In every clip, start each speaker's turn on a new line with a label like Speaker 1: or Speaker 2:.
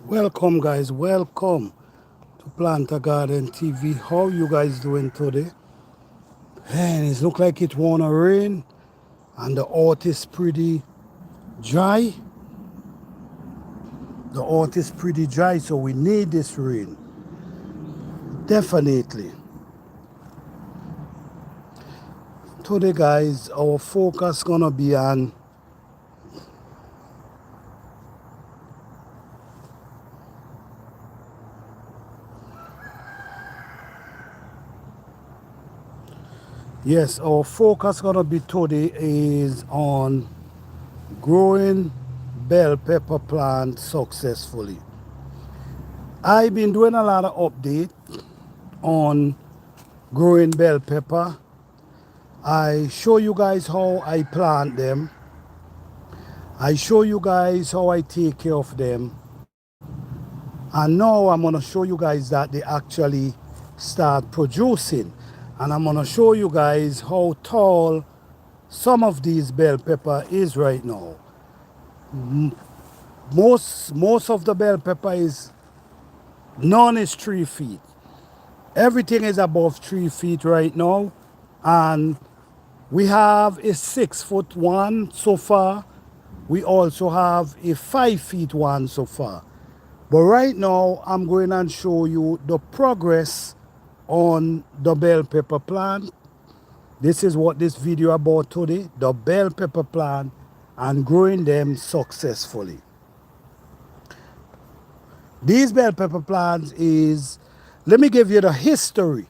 Speaker 1: Welcome guys, welcome to Plant a Garden TV. How you guys doing today? And it look like it wanna rain and the earth is pretty dry. The earth is pretty dry, so we need this rain. Definitely. Today guys, our focus gonna be on our focus gonna be today is on growing bell pepper plants successfully. I've been doing a lot of update on growing bell pepper. I show you guys how I plant them. I show you guys how I take care of them. And now I'm gonna show you guys that they actually start producing. And I'm gonna show you guys how tall some of these bell pepper is right now. Most of the bell pepper is, none is 3 feet. Everything is above 3 feet right now. And we have a 6-foot one so far. We also have a 5-feet one so far. But right now, I'm going to show you the progress on the bell pepper plant. This is what this video about today, the bell pepper plant and growing them successfully. These bell pepper plants is, let me give you the history.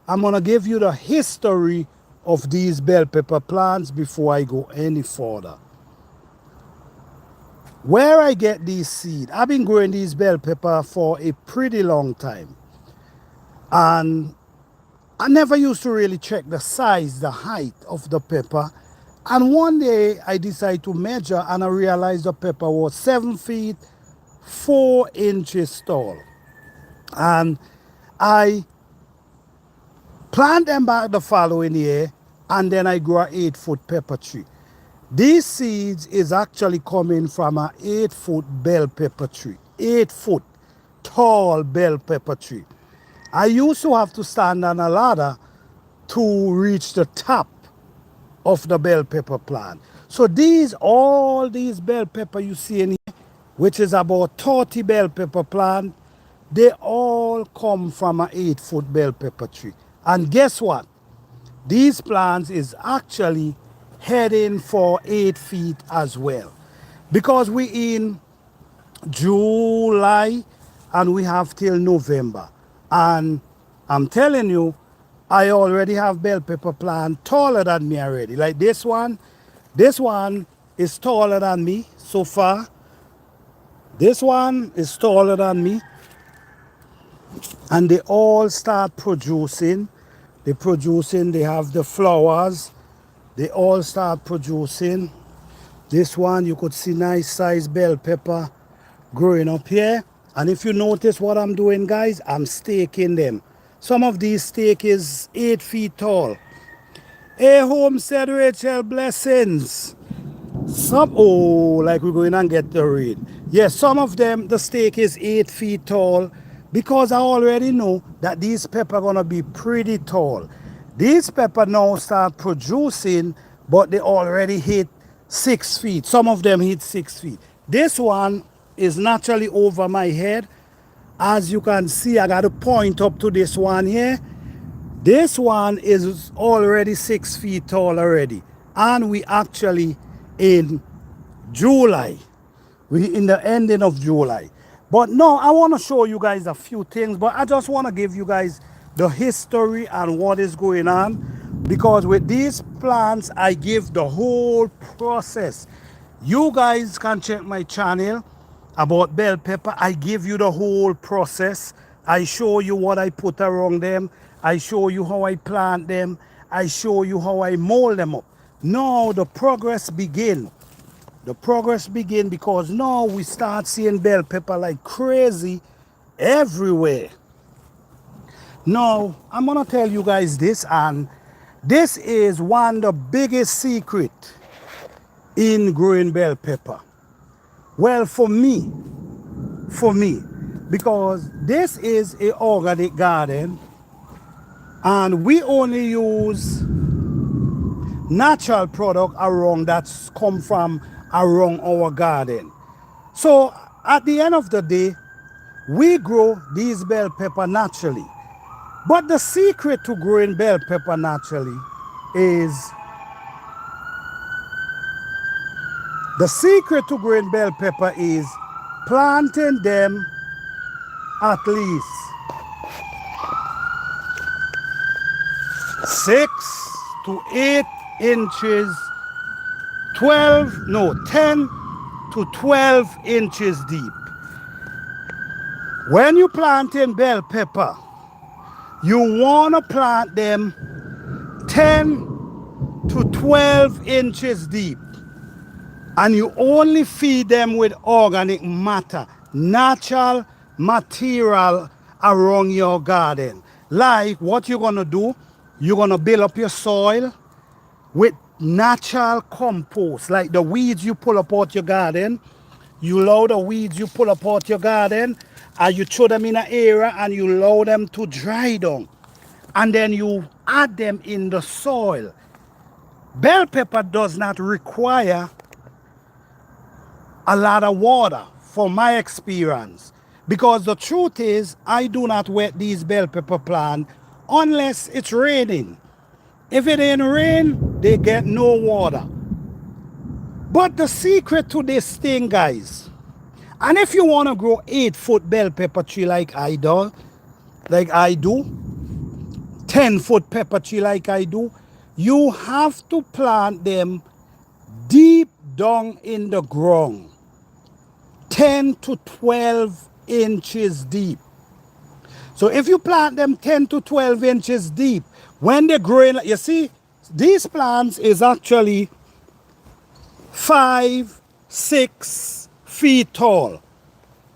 Speaker 1: I'm going to give you the history of these bell pepper plants before I go any further. Where I get these seeds, I've been growing these bell pepper for a pretty long time. And I never used to really check the size, the height of the pepper. And one day I decided to measure and I realized the pepper was 7 feet, 4 inches tall. And I plant them back the following year and then I grow an 8-foot pepper tree. These seeds is actually coming from an 8-foot bell pepper tree. 8-foot tall bell pepper tree. I used to have to stand on a ladder to reach the top of the bell pepper plant. So all these bell pepper you see in here, which is about 30 bell pepper plant, they all come from an 8-foot bell pepper tree. And guess what? These plants is actually heading for 8 feet as well. Because we in July and we have till November. And I'm telling you, I already have bell pepper plant taller than me already. Like this one is taller than me so far. This one is taller than me. And they all start producing. They're producing, they have the flowers. They all start producing. This one, you could see nice size bell pepper growing up here. And if you notice what I'm doing, guys, I'm staking them. Some of these stake is 8 feet tall. Hey, Homestead Rachel, blessings. Like we're going and get the rain. Yes, some of them, the stake is 8 feet tall because I already know that these pepper gonna be pretty tall. These pepper now start producing, but they already hit 6 feet. Some of them hit 6 feet. This one is naturally over my head. As you can see, I got to point up to this one here. This one is already 6 feet tall already. And we actually in July. We in the ending of July. But no, I want to show you guys a few things, but I just want to give you guys the history and what is going on, because with these plants I give the whole process. You guys can check my channel about bell pepper. I give you the whole process. I show you what I put around them. I show you how I plant them. I show you how I mold them up. Now the progress begin. The progress begin because now we start seeing bell pepper like crazy everywhere. Now, I'm going to tell you guys this, and this is one of the biggest secret in growing bell pepper. Well, for me, for me, because this is a organic garden and we only use natural product around that's come from around our garden. So at the end of the day, we grow these bell pepper naturally. But the secret to growing bell pepper naturally is planting them at least 6 to 8 inches, 10 to 12 inches deep. When you plant in bell pepper, you want to plant them 10 to 12 inches deep. And you only feed them with organic matter, natural material around your garden. Like what you're going to do, you're going to build up your soil with natural compost, like the weeds you pull up out your garden. You allow the weeds you pull up out your garden and you throw them in an area and you allow them to dry down. And then you add them in the soil. Bell pepper does not require a lot of water, from my experience, because the truth is I do not wet these bell pepper plants unless it's raining. If it ain't rain, they get no water. But the secret to this thing, guys, and if you want to grow 8-foot bell pepper tree like I do, 10-foot pepper tree like I do, you have to plant them deep down in the ground, 10 to 12 inches deep. So if you plant them 10 to 12 inches deep, when they grow in, you see, these plants is actually 5-6 feet tall.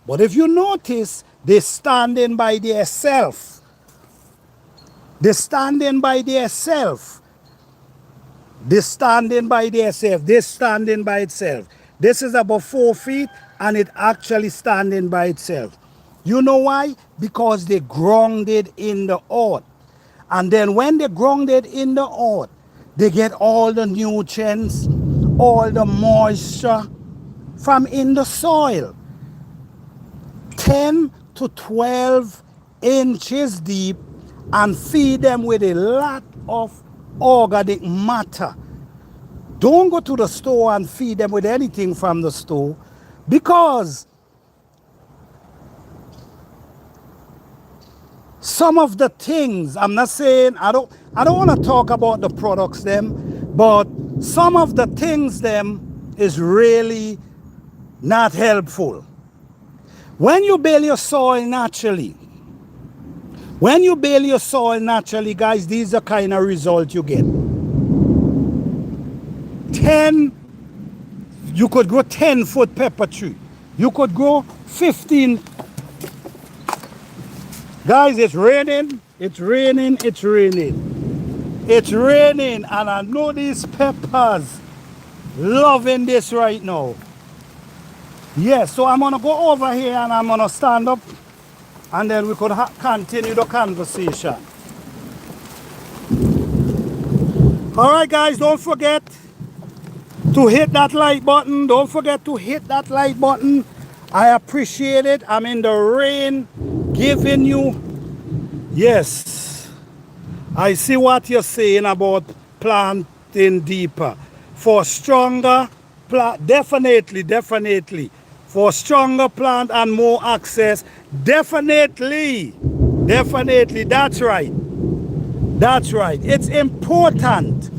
Speaker 1: But if you notice, they're standing by themselves. They're standing by themselves. They're standing by themselves. They're standing by itself. This is about 4 feet and it actually standing by itself. You know why? Because they grounded in the earth. And then when they grounded in the earth, they get all the nutrients, all the moisture from in the soil. 10 to 12 inches deep, and feed them with a lot of organic matter. Don't go to the store and feed them with anything from the store, because some of the things, I'm not saying, I don't want to talk about the products them, but some of the things them is really not helpful. When you build your soil naturally, guys, these are the kind of results you get. You could grow 10-foot pepper tree. You could grow 15. Guys, it's raining, it's raining, it's raining. It's raining, and I know these peppers loving this right now. Yes, so I'm going to go over here and I'm going to stand up, and then we could continue the conversation. All right, guys, don't forget to hit that like button. Don't forget to hit that like button. I appreciate it. I'm in the rain giving you, yes, I see what you're saying about planting deeper. For stronger plant, definitely. For stronger plant and more access, definitely, that's right. It's important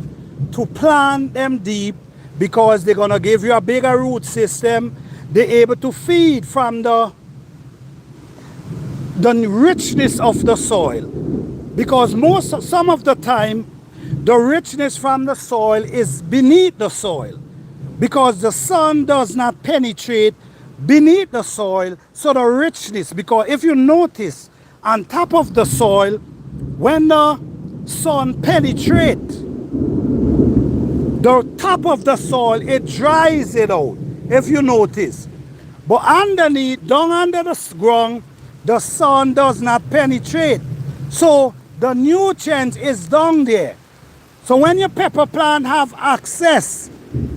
Speaker 1: to plant them deep because they're gonna give you a bigger root system. They're able to feed from the richness of the soil, because some of the time the richness from the soil is beneath the soil, because the sun does not penetrate beneath the soil. So the richness, because if you notice on top of the soil, when the sun penetrates the top of the soil, it dries it out, if you notice. But underneath, down under the ground, the sun does not penetrate. So the nutrients is down there. So when your pepper plant have access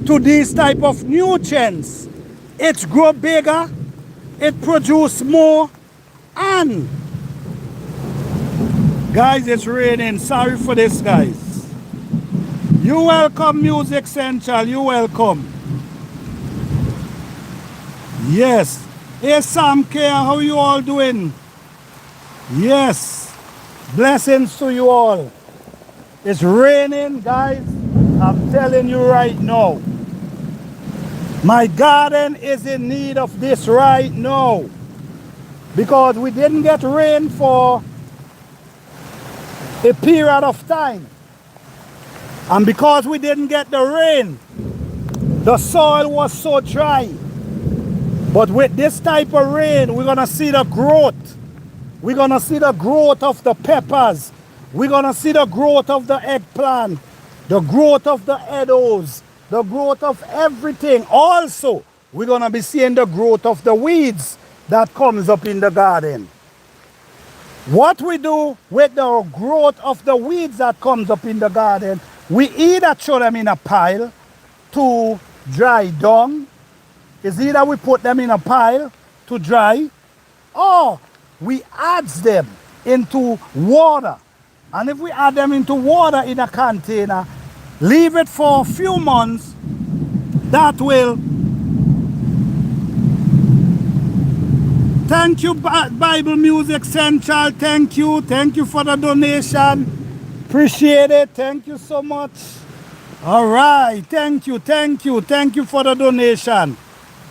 Speaker 1: to these type of nutrients, it grow bigger, it produce more, and guys, it's raining. Sorry for this, guys. You welcome, Music Central. You welcome. Yes. Hey, Sam K, how you all doing? Yes. Blessings to you all. It's raining, guys. I'm telling you right now. My garden is in need of this right now. Because we didn't get rain for a period of time. And because we didn't get the rain, the soil was so dry. But with this type of rain, we're gonna see the growth. We're gonna see the growth of the peppers. We're gonna see the growth of the eggplant, the growth of the edos, the growth of everything. Also, we're gonna be seeing the growth of the weeds that comes up in the garden. What we do with the growth of the weeds that comes up in the garden, we either throw them in a pile to dry down. It's either we put them in a pile to dry, or we add them into water. And if we add them into water in a container, leave it for a few months, that will. Thank you, Bible Music Central. Thank you. Thank you for the donation. Appreciate it. Thank you so much. All right. Thank you. Thank you. Thank you for the donation.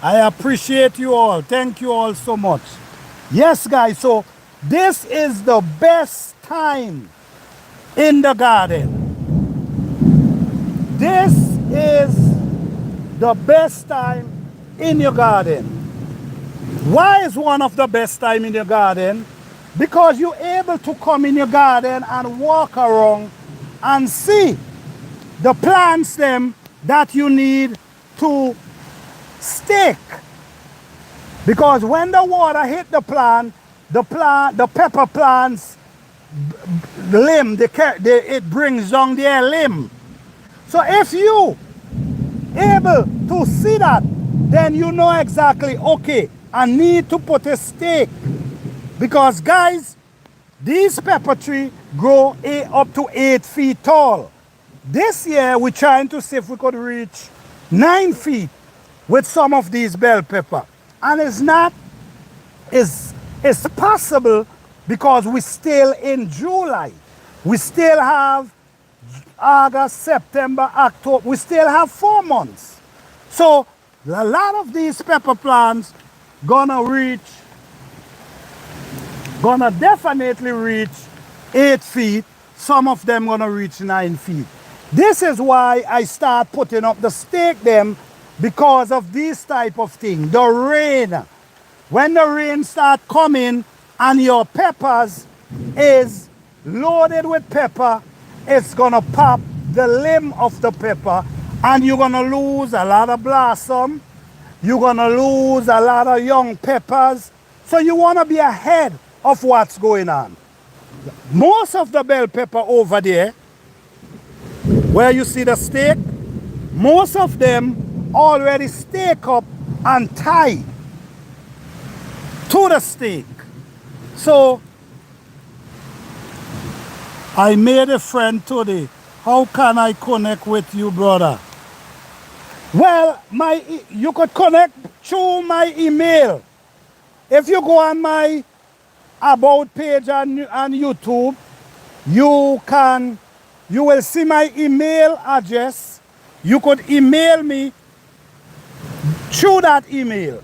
Speaker 1: I appreciate you all. Thank you all so much. Yes, guys. So this is the best time in the garden. This is the best time in your garden. Why is one of the best time in your garden? Because you're able to come in your garden and walk around and see the plants them that you need to stake. Because when the water hit the pepper plant's limb, it brings down their limb. So if you able to see that, then you know exactly, okay, I need to put a stake. Because guys, these pepper trees grow up to 8 feet tall. This year we're trying to see if we could reach 9 feet with some of these bell pepper. And it's possible because we're still in July. We still have August, September, October. We still have 4 months. So a lot of these pepper plants gonna definitely reach 8 feet. Some of them gonna reach 9 feet. This is why I start putting up the stake them, because of these type of thing. The rain. When the rain start coming and your peppers is loaded with pepper, it's gonna pop the limb of the pepper and you're gonna lose a lot of blossom. You're gonna lose a lot of young peppers. So you wanna be ahead of what's going on. Most of the bell pepper over there, where you see the stake, most of them already stake up and tie to the stake. So I made a friend today. How can I connect with you, brother? Well, you could connect through my email. If you go on my About page on YouTube, you will see my email address. You could email me through that email.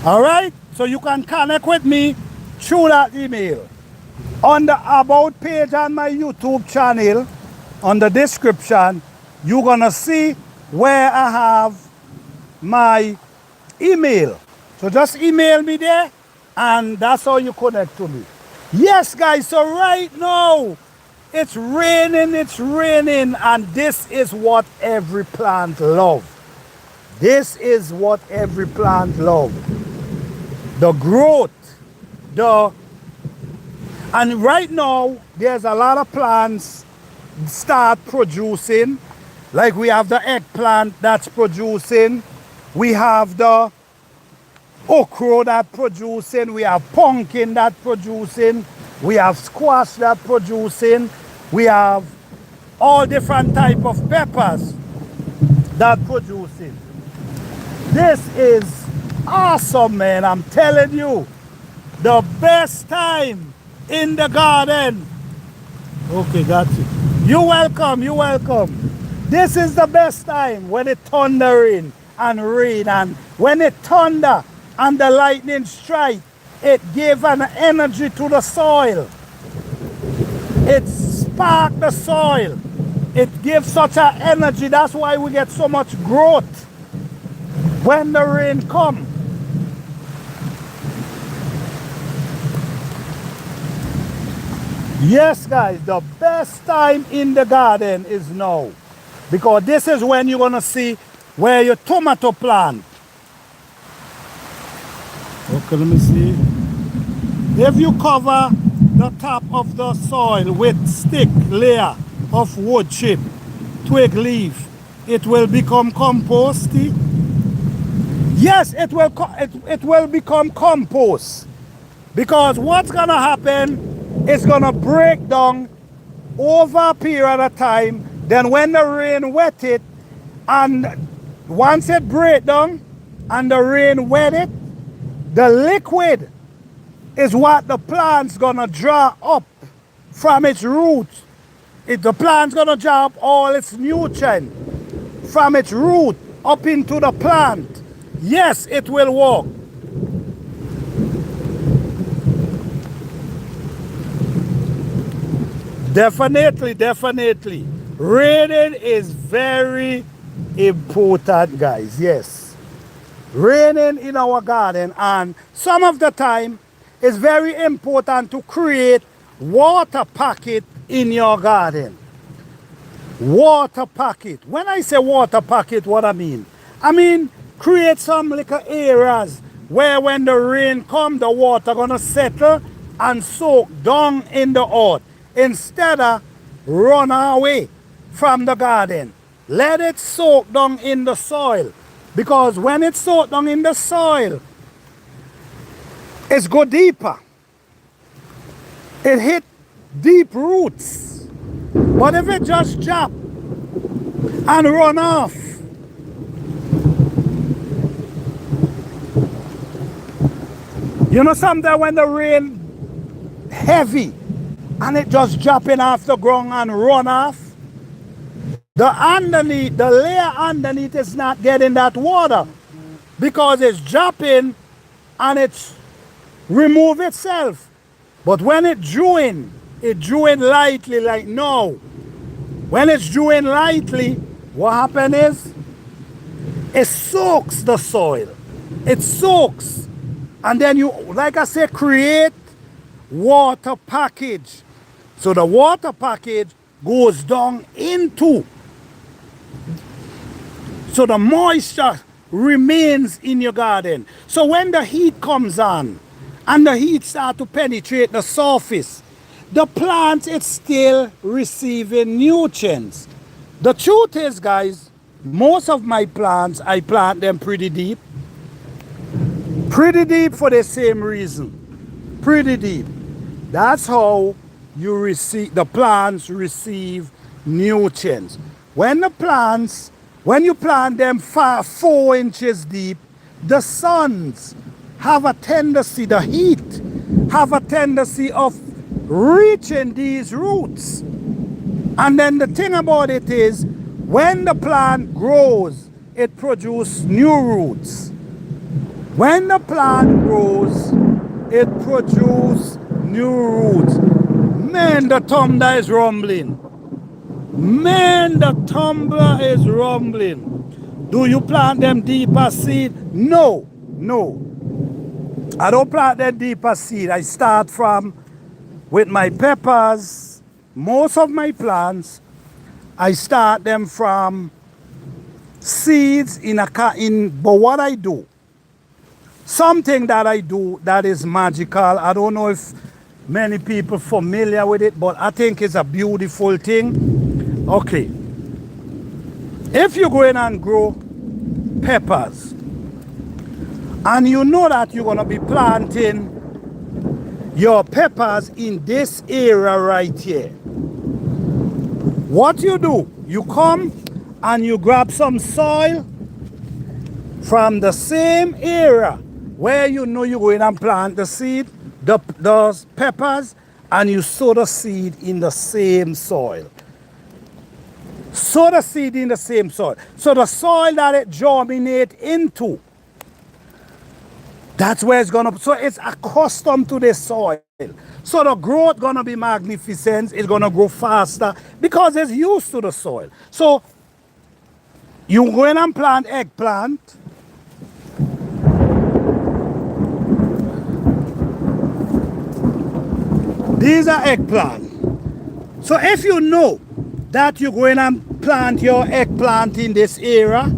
Speaker 1: All right? So you can connect with me through that email. On the About page on my YouTube channel, on the description, you're gonna see where I have my email. So just email me there, and that's how you connect to me. Yes, guys, so right now, it's raining, and this is what every plant loves. This is what every plant loves. The growth, and right now there's a lot of plants start producing. Like we have the eggplant that's producing. We have the okra that producing. We have pumpkin that producing. We have squash that producing. We have all different type of peppers that producing. This is awesome, man. I'm telling you, the best time in the garden. Okay, got you. You're welcome, you're welcome. This is the best time when it thundering and rain, and when it thunder and the lightning strike, it gives an energy to the soil. It sparks the soil. It gives such an energy. That's why we get so much growth when the rain comes. Yes, guys, the best time in the garden is now, because this is when you're going to see where your tomato plant. Okay, let me see. If you cover the top of the soil with stick layer of wood chip, twig leaf, it will become composty. Yes, it will become compost, because what's going to happen, it's going to break down over a period of time. Then when the rain wet it, and once it break down and the rain wet it, the liquid is what the plant's going to draw up from its roots. The plant's going to draw up all its nutrients from its root up into the plant. Yes, it will work. Definitely, definitely. Raining is very important, guys. Yes. Raining in our garden, and some of the time it's very important to create water pocket in your garden. Water pocket. When I say water pocket, what I mean? I mean create some little areas where when the rain comes, the water gonna settle and soak down in the earth, instead of run away from the garden. Let it soak down in the soil, because when it's soaked down in the soil, it's go deeper. It hit deep roots. But if it just drop and run off, you know, sometimes when the rain heavy and it just dropping off the ground and run off, the layer underneath is not getting that water, because it's dropping and it's remove itself. But when it drawing lightly, like now. When it's drawing lightly, what happens is it soaks the soil. It soaks. And then you, like I said, create water package. So the water package goes down into, so the moisture remains in your garden. So when the heat comes on and the heat starts to penetrate the surface, the plant is still receiving nutrients. The truth is, guys, most of my plants, I plant them pretty deep. Pretty deep for the same reason. Pretty deep. That's how you receive, the plants receive nutrients. When you plant them 4 inches deep, the suns have a tendency, the heat have a tendency of reaching these roots. And then the thing about it is, when the plant grows, it produces new roots. When the plant grows, it produces new roots. Man, the thunder is rumbling. Man, the thunder is rumbling. Do you plant them deeper seed? No, no. I don't plant them deeper seed. I start from, with my peppers, most of my plants, I start them from seeds but what I do, something that I do that is magical. I don't know if many people familiar with it, but I think it's a beautiful thing. Okay, if you go in and grow peppers, and you know that you're gonna be planting your peppers in this area right here, what you do, you come and you grab some soil from the same area where you know you're going and plant the seed, those peppers, and you sow the seed in the same soil. Sow the seed in the same soil. So the soil that it germinates into, that's where it's gonna, so it's accustomed to the soil. So the growth gonna be magnificent, it's gonna grow faster because it's used to the soil. So you go in and plant eggplant. These are eggplant. So if you know that you're going and plant your eggplant in this area,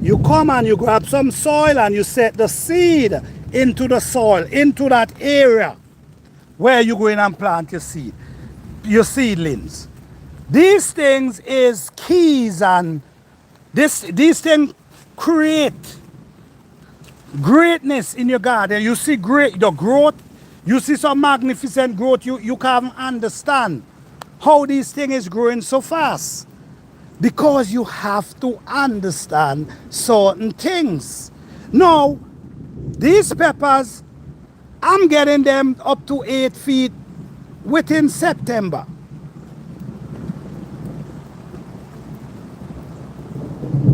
Speaker 1: you come and you grab some soil and you set the seed into the soil, into that area where you're going and plant your seed, your seedlings. These things is keys, and these things create greatness in your garden. You see the growth, you see some magnificent growth. You can't understand how these things is growing so fast, because you have to understand certain things. Now, these peppers, I'm getting them up to 8 feet within September.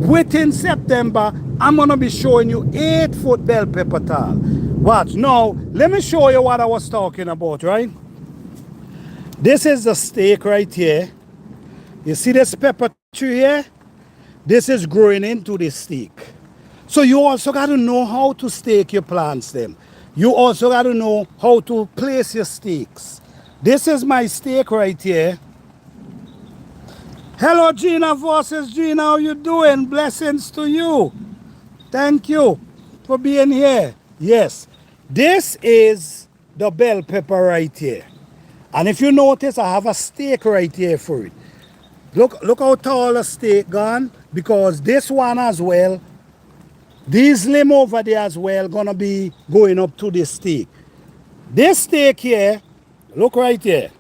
Speaker 1: Within September, I'm gonna be showing you 8-foot bell pepper tall. Watch. Now, let me show you what I was talking about, right? This is the stake right here. You see this pepper tree here? This is growing into this stake. So you also got to know how to stake your plants them. You also got to know how to place your stakes. This is my stake right here. Hello Gina versus Gina, how you doing? Blessings to you. Thank you for being here. Yes, this is the bell pepper right here. And if you notice, I have a stake right here for it. Look how tall the stake gone, because this one as well, these limb over there as well, gonna be going up to this stake. This stake here, look right here.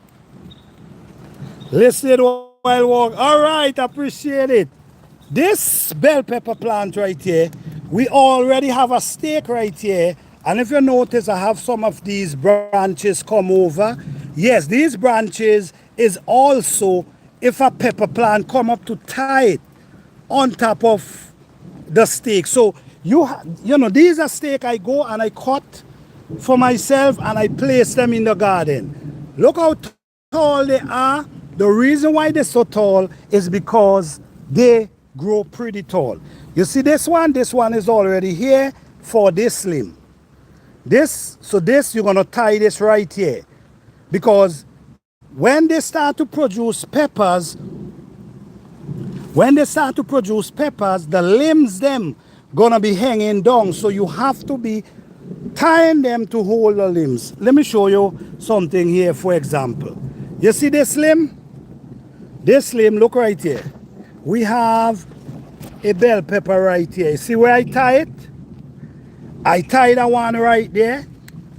Speaker 1: Listen while I walk. All right, appreciate it. This bell pepper plant right here, we already have a stake right here. And if you notice, I have some of these branches come over. Yes, these branches is also, if a pepper plant come up to tie it on top of the stake. So you know, these are stake I go and I cut for myself and I place them in the garden. Look how tall they are. The reason why they're so tall is because they grow pretty tall. You see this one is already here for this limb. So this, you're gonna tie this right here, because when they start to produce peppers, the limbs them gonna be hanging down. So you have to be tying them to hold the limbs. Let me show you something here, for example. You see this limb? This limb, look right here. We have a bell pepper right here. See where I tie it? I tie that one right there,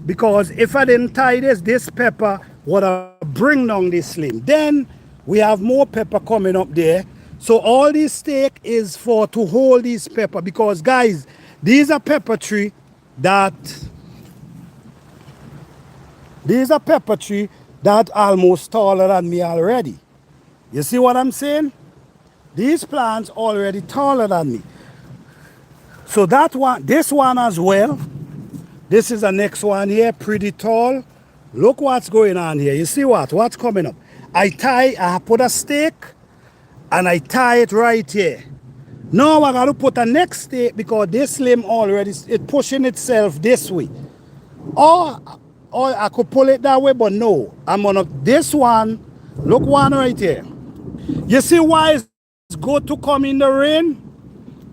Speaker 1: because if I didn't tie this pepper would have bring down this limb. Then we have more pepper coming up there. So all this stake is for to hold this pepper, because guys, these are pepper tree that almost taller than me already. You see what I'm saying? These plants already taller than me. So that one, this one as well, this is the next one here, pretty tall. Look what's going on here. You see what's coming up? I put a stake and I tie it right here. Now I got to put a next stake, because this limb already, it's pushing itself this way. Or I could pull it that way, but no. I'm gonna, this one, look one right here. You see why it's good to come in the rain?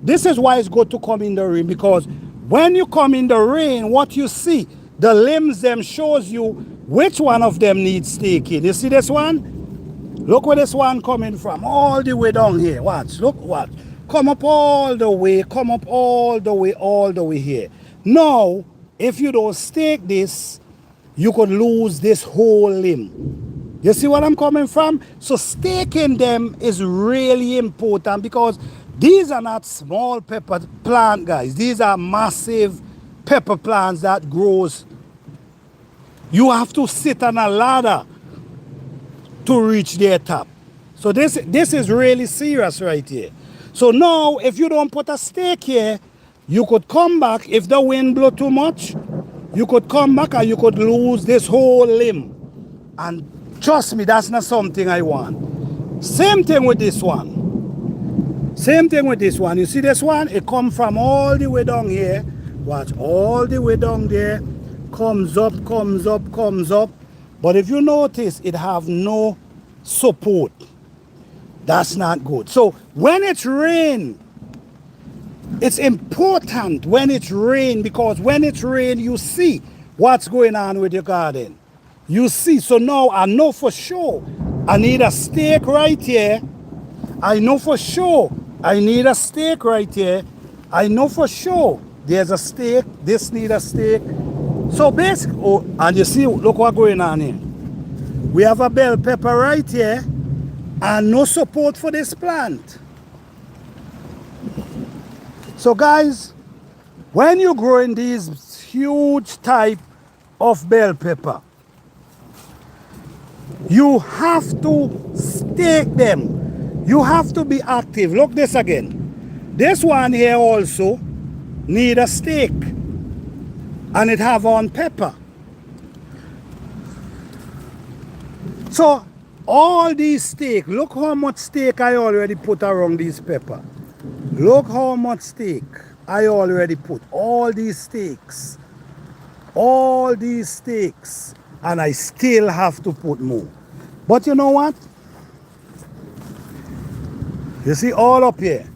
Speaker 1: This is why it's good to come in the rain, because when you come in the rain, what you see, the limbs them shows you which one of them needs staking. You see this one? Look where this one coming from, all the way down here. Watch, look, watch. Come up all the way, come up all the way here. Now, if you don't stake this, you could lose this whole limb. You see what I'm coming from? So staking them is really important, because these are not small pepper plant, guys. These are massive pepper plants that grows. You have to sit on a ladder to reach their top. So this is really serious right here. So now, if you don't put a stake here, you could come back. If the wind blow too much, you could come back and you could lose this whole limb. And trust me, that's not something I want. Same thing with this one. Same thing with this one. You see this one? It comes from all the way down here. Watch, all the way down there. Comes up, comes up, comes up. But if you notice, it have no support. That's not good. So when it's rain, it's important when it's rain, because when it's rain, you see what's going on with your garden. You see. So now I know for sure I need a stake right here. I know for sure I need a stake right here. I know for sure there's a stake. This need a stake. So basically, oh, and you see, look what's going on here. We have a bell pepper right here and no support for this plant. So guys, when you're growing these huge type of bell pepper, you have to stake them. You have to be active. Look this again. This one here also need a stake. And it have on pepper. So all these stake, look how much stake I already put around these pepper. Look how much stake I already put. All these stakes. All these stakes. And I still have to put more. But you know what? You see all up here.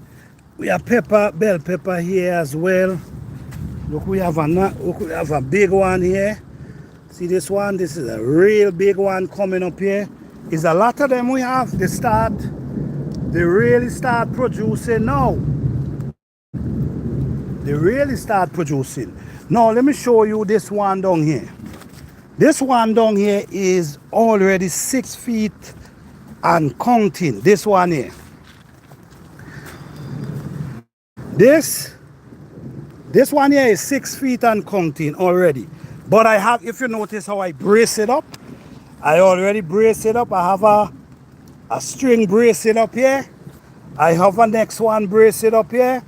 Speaker 1: We have pepper, bell pepper here as well. Look, we have a big one here. See this one? This is a real big one coming up here. It's a lot of them we have. They really start producing now. They really start producing. Now, let me show you this one down here. This one down here is already 6 feet and counting. This one here. This one here is 6 feet and counting already. But I have, if you notice how I brace it up, I already brace it up. I have a string brace it up here. I have a next one brace it up here.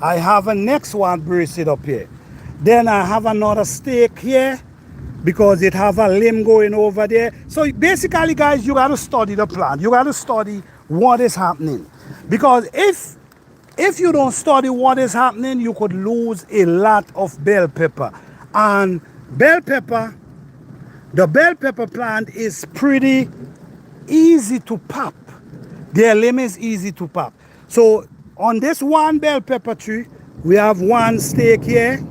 Speaker 1: I have a next one brace it up here. Then I have another stake here because it have a limb going over there. So basically, guys, you got to study the plant. You got to study what is happening. Because if you don't study what is happening, you could lose a lot of bell pepper. And bell pepper, the bell pepper plant is pretty easy to pop. Their limb is easy to pop. So on this one bell pepper tree, we have one stake here.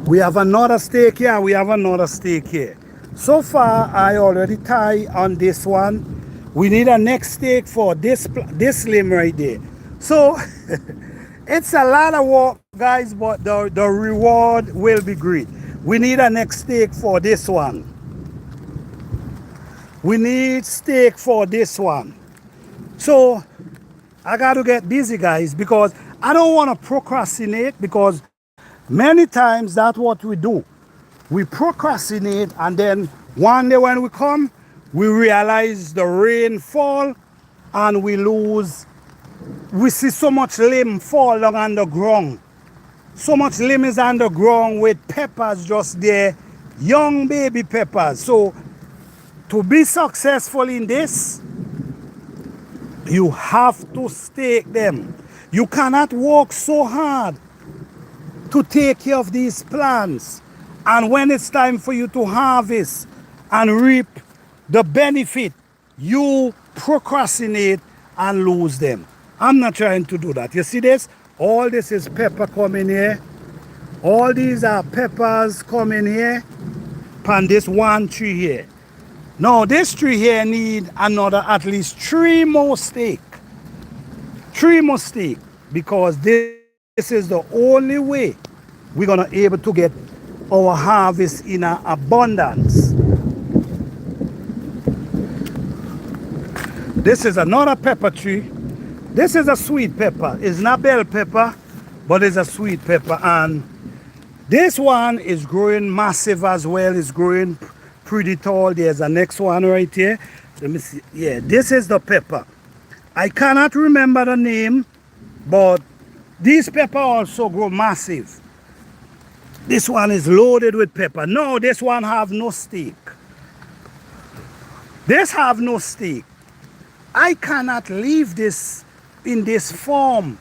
Speaker 1: We have another stake here. We have another stake here. So far, I already tie on this one. We need a next stake for this limb right there. So it's a lot of work, guys, but the reward will be great. We need a next stake for this one. We need stake for this one. So I got to get busy, guys, because I don't want to procrastinate, because many times that's what we do. We procrastinate, and then one day when we come, we realize the rain fall and we lose. We see so much limb fall down on the ground. So much limb is on the ground with peppers just there, young baby peppers. So to be successful in this, you have to stake them. You cannot work so hard to take care of these plants, and when it's time for you to harvest and reap the benefit, you procrastinate and lose them. I'm not trying to do that. You see this? All this is pepper coming here. All these are peppers coming here. And this one tree here. Now this tree here need another at least 3 more stake. 3 more stake. Because this is the only way we're gonna able to get our harvest in abundance. This is another pepper tree. This is a sweet pepper. It's not bell pepper, but it's a sweet pepper. And this one is growing massive as well. It's growing pretty tall. There's a next one right here. Let me see. Yeah, this is the pepper. I cannot remember the name, but these pepper also grow massive. This one is loaded with pepper. No, this one have no stake. This have no stake. I cannot leave this in this form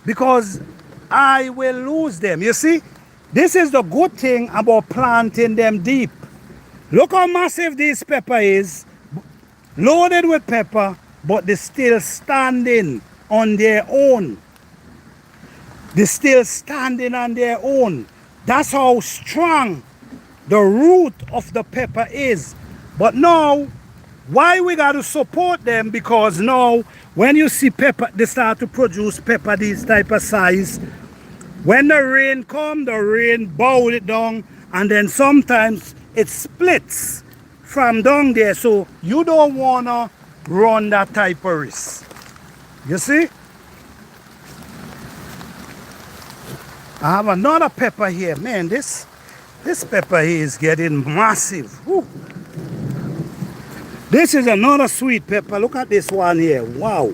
Speaker 1: because I will lose them. You see, this is the good thing about planting them deep. Look how massive this pepper is, loaded with pepper, but they're still standing on their own. They're still standing on their own. That's how strong the root of the pepper is. But now, why we got to support them? Because now, when you see pepper, they start to produce pepper this type of size. When the rain come, the rain bow it down, and then sometimes it splits from down there. So you don't want to run that type of risk. You see? I have another pepper here. Man, this pepper here is getting massive. Woo. This is another sweet pepper. Look at this one here. Wow.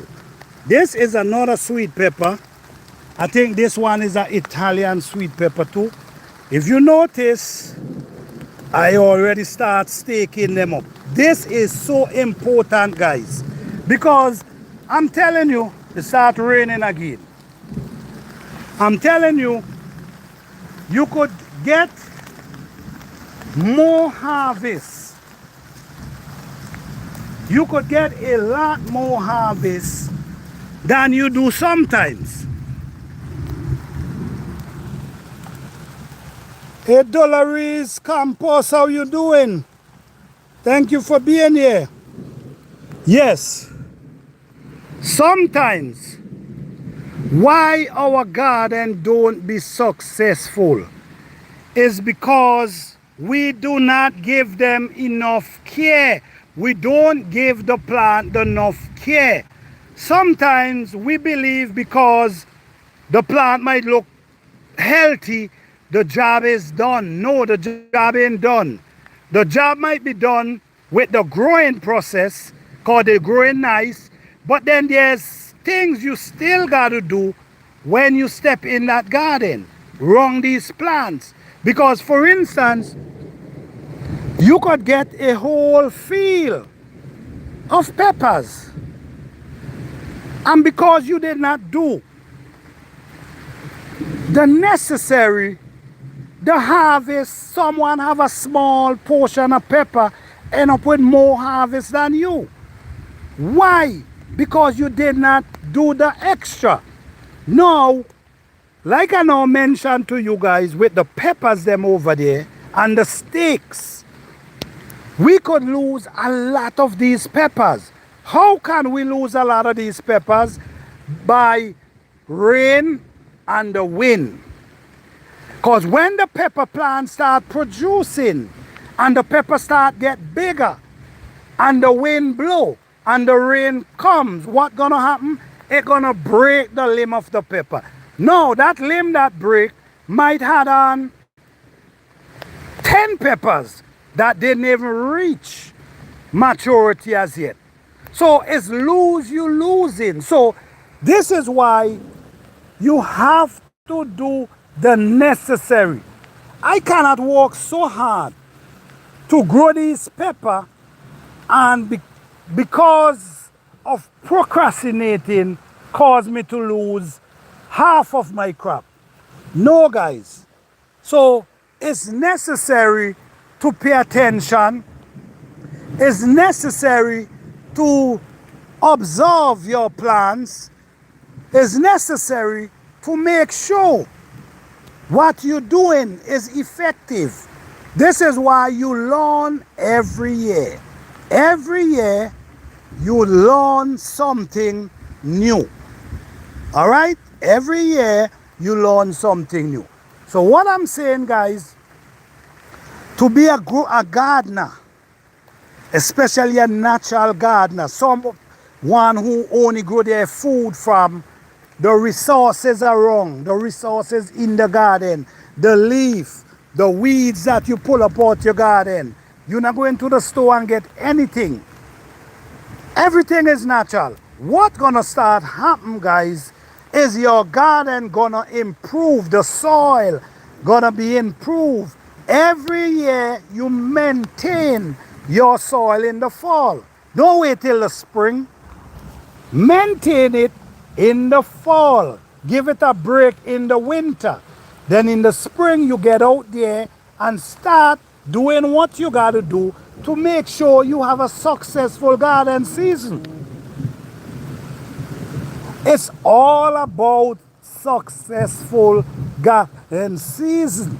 Speaker 1: This is another sweet pepper. I think this one is an Italian sweet pepper too. If you notice, I already start staking them up. This is so important, guys, because I'm telling you, it start raining again. I'm telling you, you could get more harvest. You could get a lot more harvest than you do sometimes. Hey, Dolores Campos, how you doing? Thank you for being here. Yes, sometimes why our garden don't be successful is because we do not give them enough care. We don't give the plant enough care. Sometimes we believe because the plant might look healthy, the job is done. No, the job ain't done. The job might be done with the growing process, because they're growing nice, but then there's things you still got to do when you step in that garden, wrong these plants. Because for instance, you could get a whole field of peppers, and because you did not do the necessary, the harvest, someone have a small portion of pepper, end up with more harvest than you. Why? Because you did not do the extra. Now, like I now mentioned to you guys with the peppers them over there and the stakes, we could lose a lot of these peppers. How can we lose a lot of these peppers? By rain and the wind. Because when the pepper plants start producing and the pepper start get bigger and the wind blow and the rain comes, what gonna happen? It gonna break the limb of the pepper. No, that limb that break might have on 10 peppers that didn't even reach maturity as yet. So it's lose, you losing. So this is why you have to do the necessary. I cannot work so hard to grow this pepper and because of procrastinating cause me to lose half of my crop. No, guys. So it's necessary to pay attention. It's necessary to observe your plants is necessary to make sure what you're doing is effective. This is why you learn every year. Every year you learn something new. All right? Every year you learn something new. So what I'm saying, guys, to be a gardener, especially a natural gardener, someone who only grow their food from the resources around, the resources in the garden, the leaf, the weeds that you pull up out your garden. You're not going to the store and get anything. Everything is natural. What's gonna start happen, guys, is your garden gonna improve. The soil gonna be improved. Every year you maintain your soil in the fall. Don't wait till the spring. Maintain it in the fall. Give it a break in the winter. Then in the spring you get out there and start doing what you got to do to make sure you have a successful garden season. It's all about successful garden season.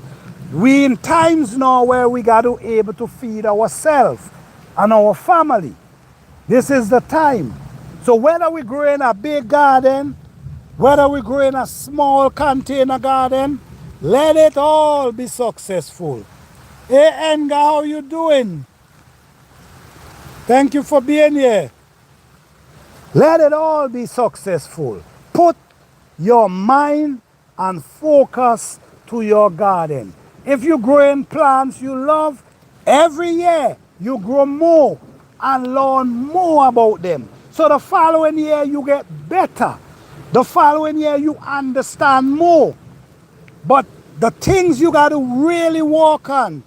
Speaker 1: We in times now where we got to able to feed ourselves and our family. This is the time. So whether we grow in a big garden, whether we grow in a small container garden, let it all be successful. Hey Enga, how you doing? Thank you for being here. Let it all be successful. Put your mind and focus to your garden. If you grow in plants you love, every year you grow more and learn more about them. So the following year you get better. The following year you understand more. But the things you got to really work on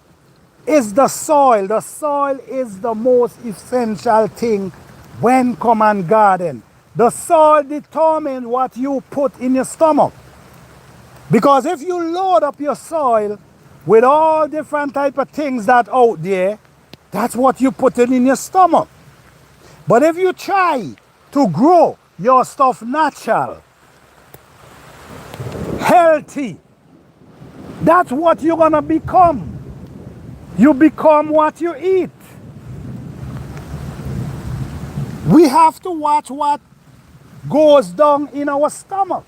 Speaker 1: is the soil. The soil is the most essential thing when come and garden. The soil determines what you put in your stomach. Because if you load up your soil with all different type of things that out there, that's what you put in your stomach. But if you try to grow your stuff natural, healthy, that's what you're gonna become. You become what you eat. We have to watch what goes down in our stomach.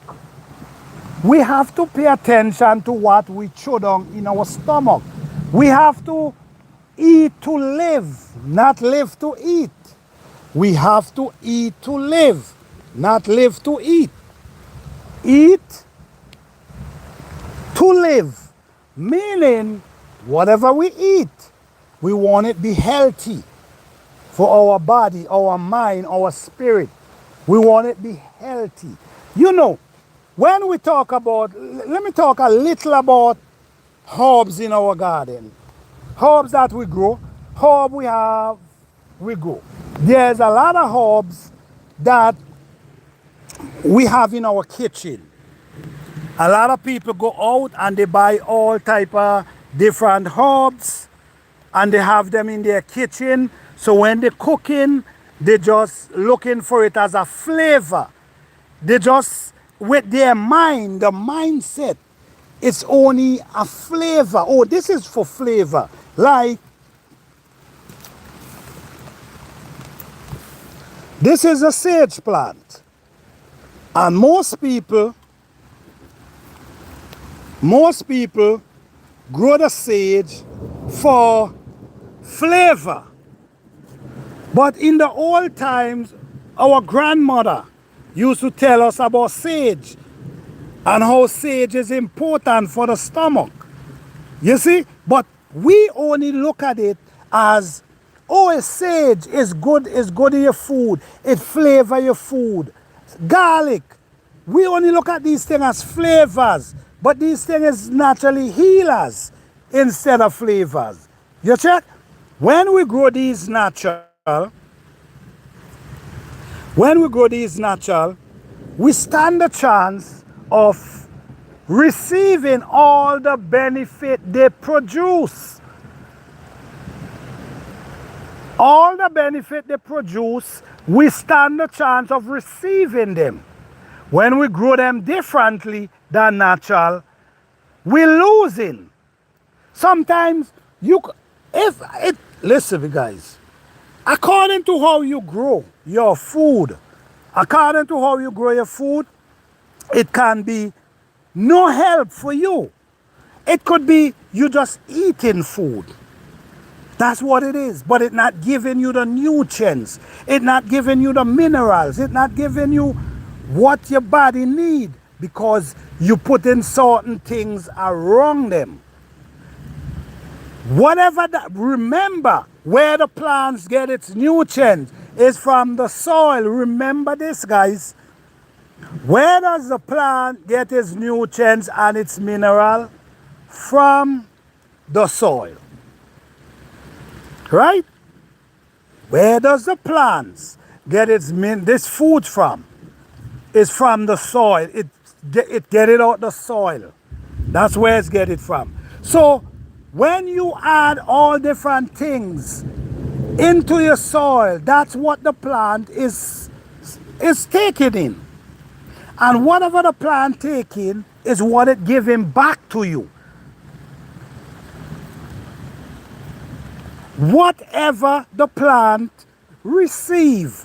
Speaker 1: We have to pay attention to what we chew down in our stomach. We have to eat to live, not live to eat. We have to eat to live, not live to eat. Eat to live, meaning whatever we eat, we want it to be healthy for our body, our mind, our spirit. We want it to be healthy. You know, when we talk about, let me talk a little about herbs in our garden. Herbs that we grow, herb we grow. There's a lot of herbs that we have in our kitchen. A lot of people go out and they buy all type of different herbs and they have them in their kitchen. So when they're cooking, they just looking for it as a flavor. They just, with their mind, the mindset, it's only a flavor. Oh, this is for flavor. Like, this is a sage plant. And most people grow the sage for flavor. But in the old times, our grandmother used to tell us about sage and how sage is important for the stomach. You see? But we only look at it as, oh, a sage is good in your food. It flavor your food. Garlic. We only look at these things as flavors. But these things is naturally healers instead of flavors. You check? When we grow these natural, we stand a chance of receiving all the benefit they produce. All the benefit they produce, we stand a chance of receiving them. When we grow them differently than natural, we're losing. Sometimes if it, listen guys, according to how you grow your food, according to how you grow your food, it can be no help for you. It could be you just eating food. That's what it is. But it's not giving you the nutrients. It's not giving you the minerals. It's not giving you what your body need because you put in certain things around them. Whatever that, remember where the plants get its nutrients is from the soil. Remember this, guys. Where does the plant get its nutrients and its mineral? From the soil. Right? Where does the plants get this food from? It's from the soil. It get it out the soil. That's where it's get it from. So when you add all different things into your soil, that's what the plant is taking in. And whatever the plant taking is what it giving back to you. Whatever the plant receive,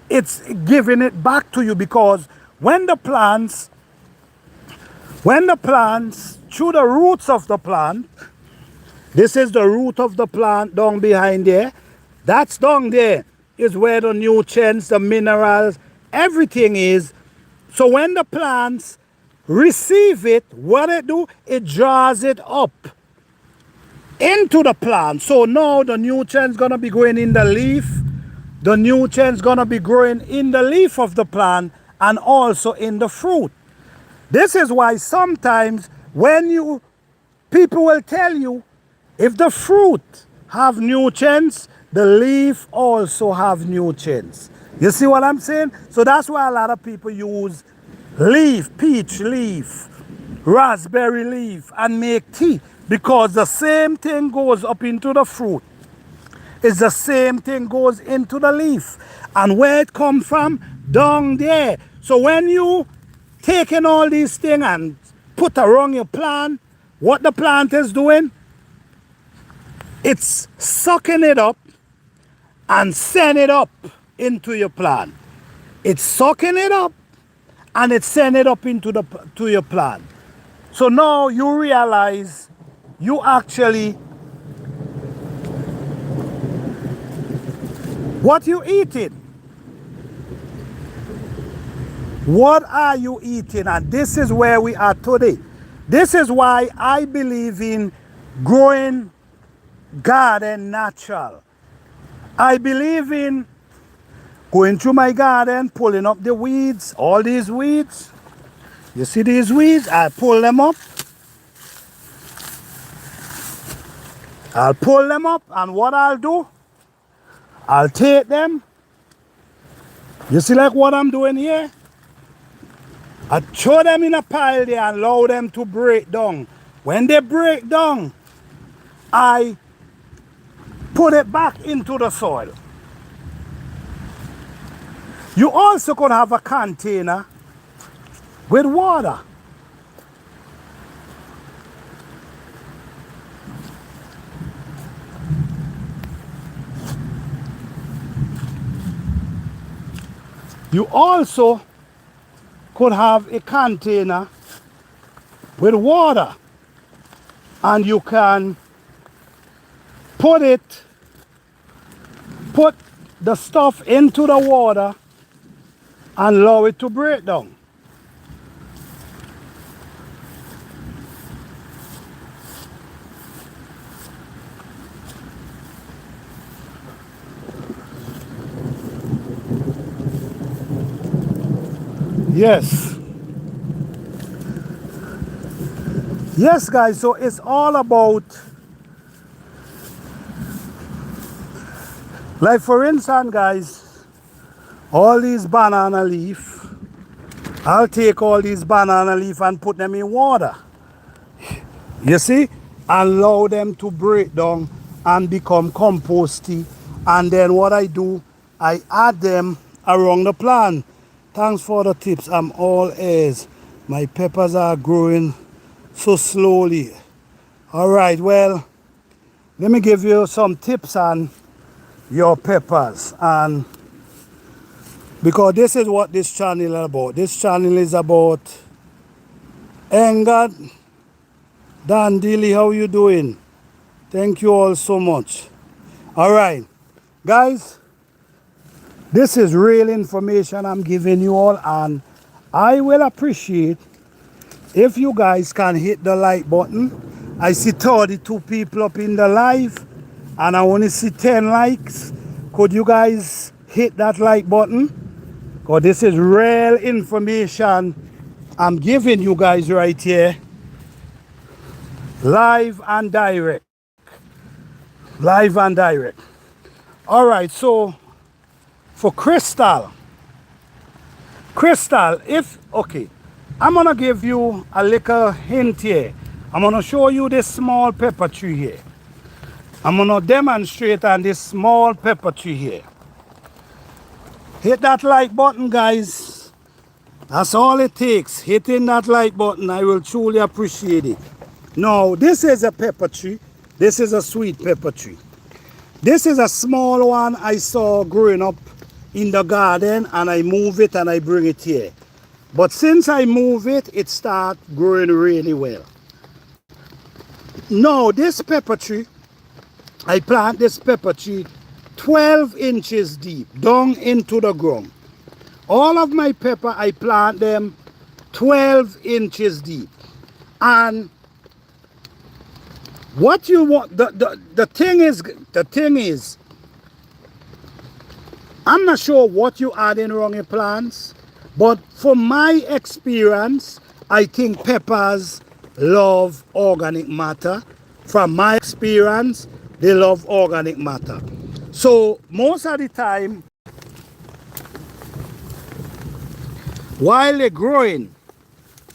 Speaker 1: it's giving it back to you because when the plants, through the roots of the plant, this is the root of the plant down behind there, that's down there is where the nutrients, the minerals, everything is. So when the plants receive it, what it do, it draws it up into the plant. So now the nutrients gonna be going in the leaf, the nutrients gonna be growing in the leaf of the plant and also in the fruit. This is why sometimes when people will tell you if the fruit have nutrients, the leaf also have nutrients. You see what I'm saying? So that's why a lot of people use leaf, peach leaf, raspberry leaf and make tea. Because the same thing goes up into the fruit. It's the same thing goes into the leaf. And where it comes from? Down there. So when you taking all these things and put around your plant, what the plant is doing, it's sucking it up and send it up into your plant. It's sucking it up and it's sending it up to your plant. So now you realize you actually, what you eating? What are you eating? And this is where we are today. This is why I believe in growing garden natural. I believe in going through my garden, pulling up the weeds, all these weeds. You see these weeds? I pull them up. I'll pull them up, and what I'll do, I'll take them. You see like what I'm doing here? I throw them in a pile there and allow them to break down. When they break down, I put it back into the soil. You also could have a container with water. You also could have a container with water, and you can put the stuff into the water and allow it to break down. Yes. Yes, guys, so it's all about, like for instance, guys, all these banana leaf, I'll take all these banana leaf and put them in water. You see? Allow them to break down and become composty. And then what I do, I add them around the plant. Thanks for the tips. I'm all ears. My peppers are growing so slowly. All right, well, let me give you some tips on your peppers. And because this is what this channel is about. This channel is about anger. Dan Dilly, how you doing? Thank you all so much. All right, guys, this is real information I'm giving you all, and I will appreciate if you guys can hit the like button. I see 32 people up in the live, and I only see 10 likes. Could you guys hit that like button? Because this is real information I'm giving you guys right here. Live and direct. Live and direct. All right, so for Crystal, okay, I'm gonna give you a little hint here. I'm gonna show you this small pepper tree here. I'm gonna demonstrate on this small pepper tree here. Hit that like button, guys. That's all it takes. Hitting that like button, I will truly appreciate it. Now, this is a pepper tree. This is a sweet pepper tree. This is a small one I saw growing up in the garden, and I move it and I bring it here. But since I move it, it starts growing really well. Now, this pepper tree, I plant this pepper tree 12 inches deep, down into the ground. All of my pepper, I plant them 12 inches deep. And what you want, the thing is, I'm not sure what you add in wrong your plants, but from my experience, I think peppers love organic matter. From my experience, they love organic matter. So most of the time, while they're growing,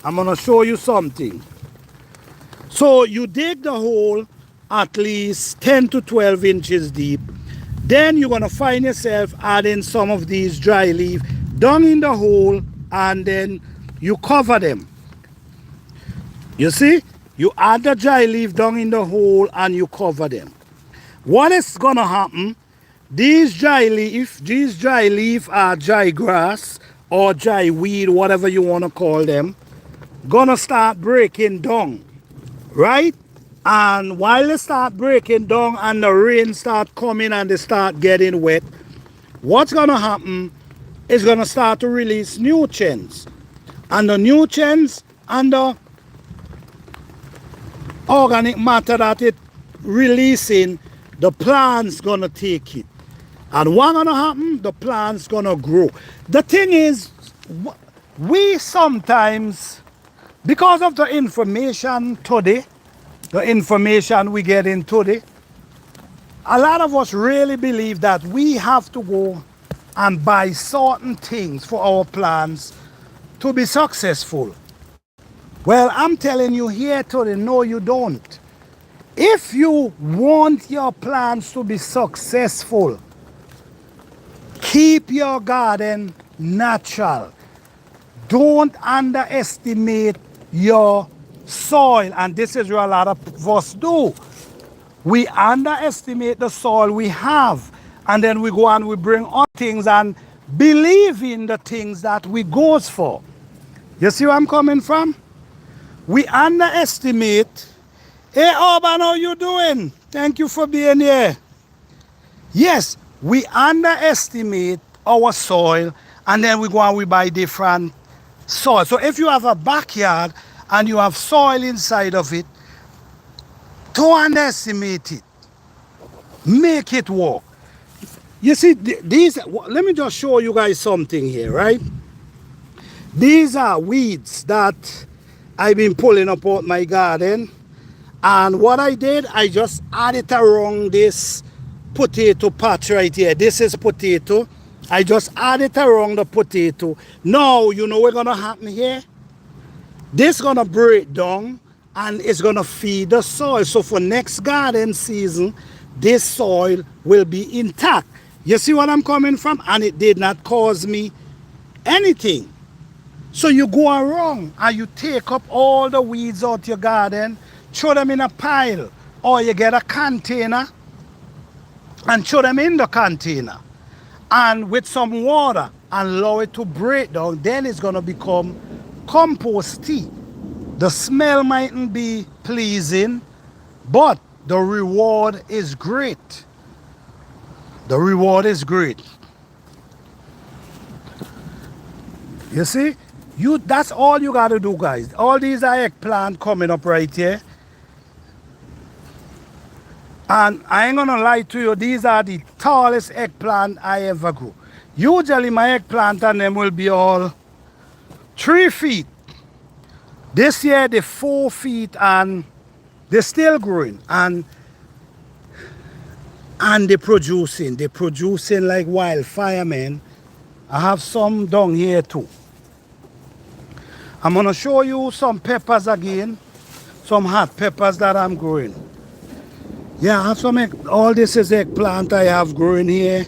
Speaker 1: I'm gonna show you something. So you dig the hole at least 10 to 12 inches deep. Then you're gonna find yourself adding some of these dry leaf down in the hole, and then you cover them. You see? You add the dry leaf down in the hole and you cover them. What is gonna happen? These dry leaf are dry grass or dry weed, whatever you wanna call them, gonna start breaking down, right? And while they start breaking down and the rain start coming and they start getting wet, what's gonna happen is gonna start to release nutrients. And the nutrients and the organic matter that it releasing, the plant's gonna take it. And what's gonna happen? The plant's gonna grow. The thing is, we sometimes, because of the information today, the information we get in today, a lot of us really believe that we have to go and buy certain things for our plants to be successful. Well, I'm telling you here today, no you don't. If you want your plants to be successful, keep your garden natural. Don't underestimate your soil, and this is what a lot of us do. We underestimate the soil we have, and then we go and we bring on things and believe in the things that we goes for. You see where I'm coming from? We underestimate. Hey Urban, how you doing? Thank you for being here. Yes, we underestimate our soil, and then we go and we buy different soil. So if you have a backyard and you have soil inside of it, don't underestimate it. Make it work. You see, these, let me just show you guys something here, right? These are weeds that I've been pulling up out my garden. And what I did, I just added around this potato patch right here. This is potato. I just added around the potato. Now, you know what's gonna happen here? This gonna break down and it's gonna feed the soil. So for next garden season, this soil will be intact. You see what I'm coming from? And it did not cause me anything. So you go around and you take up all the weeds out your garden, throw them in a pile, or you get a container and throw them in the container. And with some water, allow it to break down, then it's going to become compost tea. The smell mightn't be pleasing, but the reward is great. The reward is great. You see? That's all you got to do, guys. All these are eggplant coming up right here. And I ain't going to lie to you, these are the tallest eggplant I ever grew. Usually my eggplant and them will be all 3 feet. This year they're 4 feet and they're still growing. And they're producing. They're producing like wildfire, man. I have some down here too. I'm going to show you some peppers again. Some hot peppers that I'm growing. Yeah, I have some all this is eggplant I have growing here.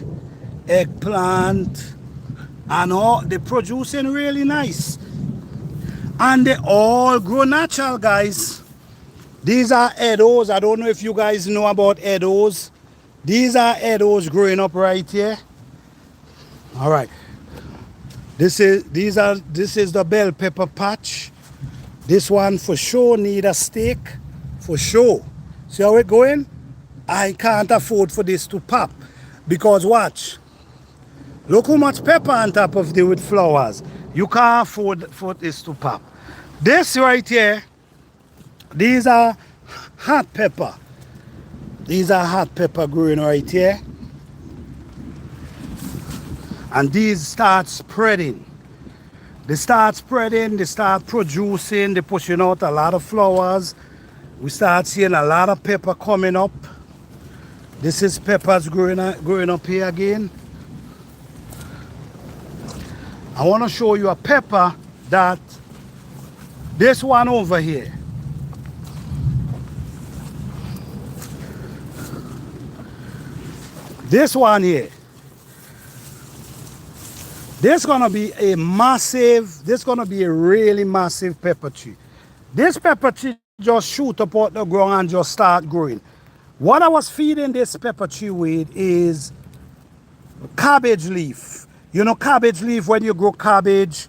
Speaker 1: Eggplant. And all, they're producing really nice. And they all grow natural, guys. These are Edos. I don't know if you guys know about Edos. These are Edos growing up right here. All right. This is the bell pepper patch. This one for sure need a stake. For sure. See how it going? I can't afford for this to pop. Because watch. Look how much pepper on top of it with flowers. You can't afford for this to pop. This right here, these are hot pepper. These are hot pepper growing right here. And these start spreading. They start spreading, they start producing, they're pushing out a lot of flowers. We start seeing a lot of pepper coming up. This is peppers growing up here again. I want to show you a pepper that, this one over here. This one here. This is gonna be a massive, this is gonna be a really massive pepper tree. This pepper tree just shoot up out the ground and just start growing. What I was feeding this pepper tree with is cabbage leaf. You know cabbage leaf, when you grow cabbage,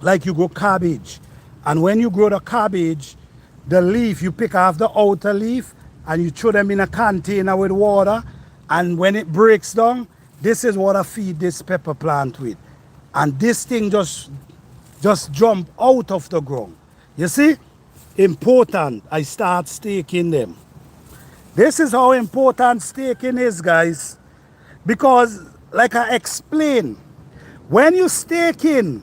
Speaker 1: like you grow cabbage. And when you grow the cabbage, the leaf, you pick off the outer leaf and you throw them in a container with water. And when it breaks down, this is what I feed this pepper plant with. And this thing just jump out of the ground. You see? Important. I start staking them. This is how important staking is, guys. Because, like I explained, when you stake in,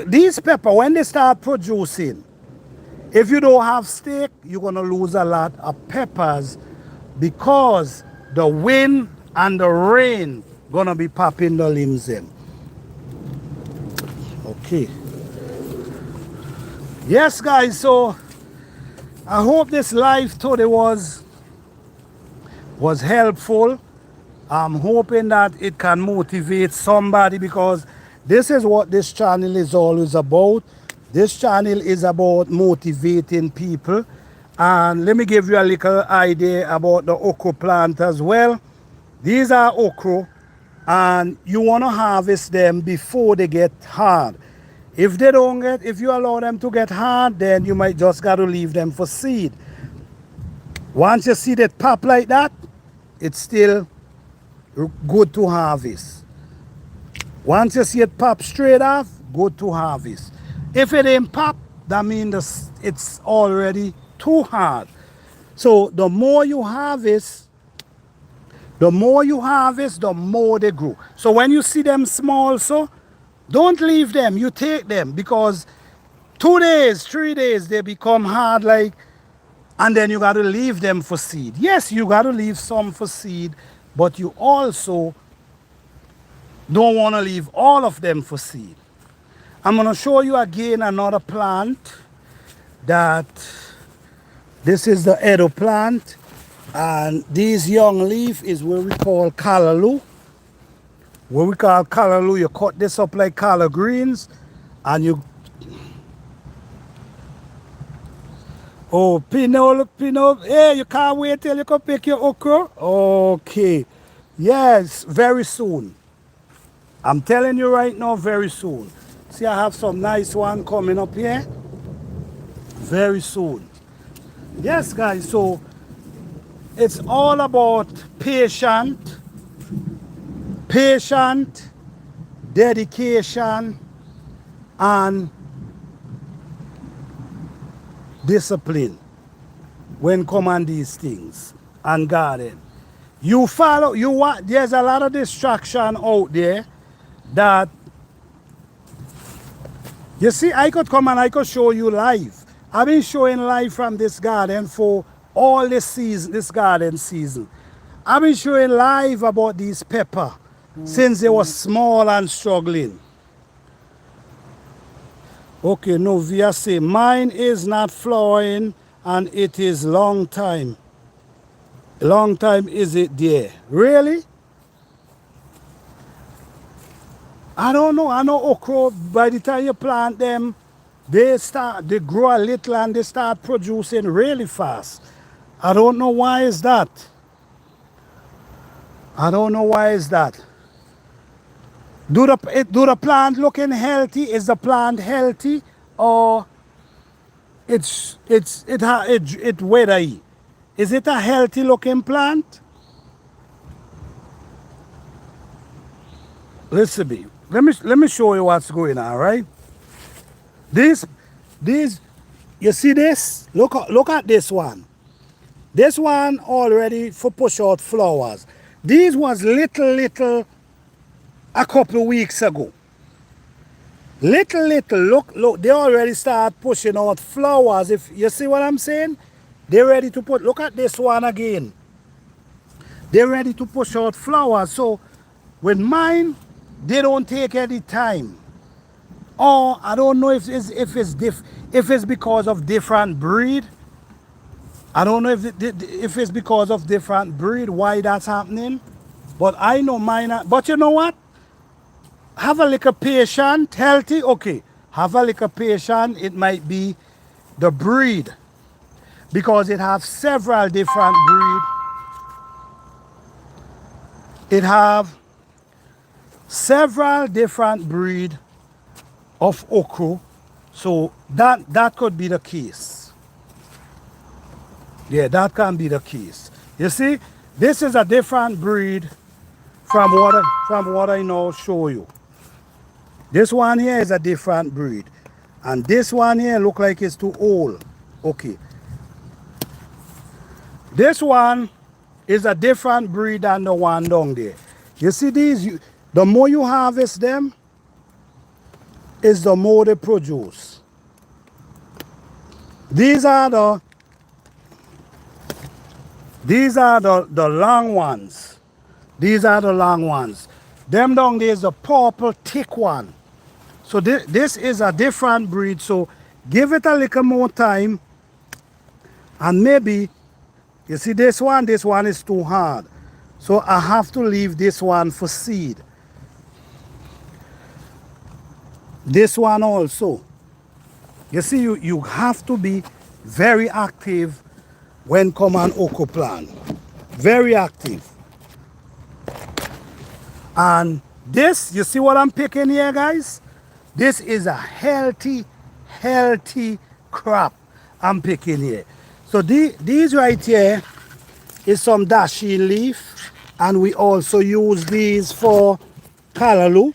Speaker 1: these pepper, when they start producing, if you don't have stake, you're going to lose a lot of peppers because the wind and the rain gonna be popping the limbs in. Okay. Yes, guys, so I hope this live today was helpful. I'm hoping that it can motivate somebody, because this is what this channel is always about. This channel is about motivating people. And let me give you a little idea about the okra plant as well. These are okra, and you want to harvest them before they get hard. If you allow them to get hard, then you might just got to leave them for seed. Once you see that pop like that, it's still good to harvest. Once you see it pop straight off, good to harvest. If it ain't pop, that means it's already too hard. So the more you harvest, the more they grow. So when you see them small, so don't leave them. You take them, because 2 days, 3 days, they become hard, like, and then you got to leave them for seed. Yes, you got to leave some for seed, but you also don't want to leave all of them for seed. I'm going to show you again another plant that, this is the Edo plant. And these young leaf is what we call Callaloo. what we call callaloo. You cut this up like collard greens and you, oh, Pino, hey, you can't wait till you can pick your okra? Okay. Yes, very soon. I'm telling you right now, very soon. See, I have some nice one coming up here. Very soon. Yes, guys, so it's all about patient, dedication, and discipline when come on these things and garden. You follow, you want, there's a lot of distraction out there that, you see, I could come and I could show you live. I've been showing live from this garden for all this season, this garden season. I've been showing live about these pepper since they were small and struggling. Okay, Novia say, mine is not flowering and it is long time. Long time is it there? Really? I don't know. I know okra, by the time you plant them, they grow a little and they start producing really fast. I don't know why is that. I don't know why is that. Do the plant looking healthy? Is the plant healthy or it weathery? Is it a healthy looking plant? Listen to me. Let me show you what's going on, right? These, you see this? Look at this one. This one already for push out flowers. These was little a couple of weeks ago. Little, look, they already start pushing out flowers. If you see what I'm saying, they're ready to put, look at this one again. They're ready to push out flowers. So with mine, they don't take any time. Or I don't know if it's because of different breed. I don't know if it's because of different breed why that's happening. But I know mine. But you know what? Have a little patient, healthy. Okay, have a little patient. It might be the breed because it has several different breed. It have several different breed of okra, so that could be the case. Yeah, that can be the case. You see, this is a different breed from what I now show you. This one here is a different breed, and this one here look like it's too old. Okay, this one is a different breed than the one down there. You see these, the more you harvest them, is the more they produce. These are the long ones. These are the long ones. Them down there is the purple thick one. So this is a different breed. So give it a little more time, and maybe, you see this one is too hard. So I have to leave this one for seed. This one also. You see, you have to be very active when come on okra plant. Very active. And this, you see what I'm picking here, guys? This is a healthy crop I'm picking here. So these right here is some dasheen leaf, and we also use these for callaloo.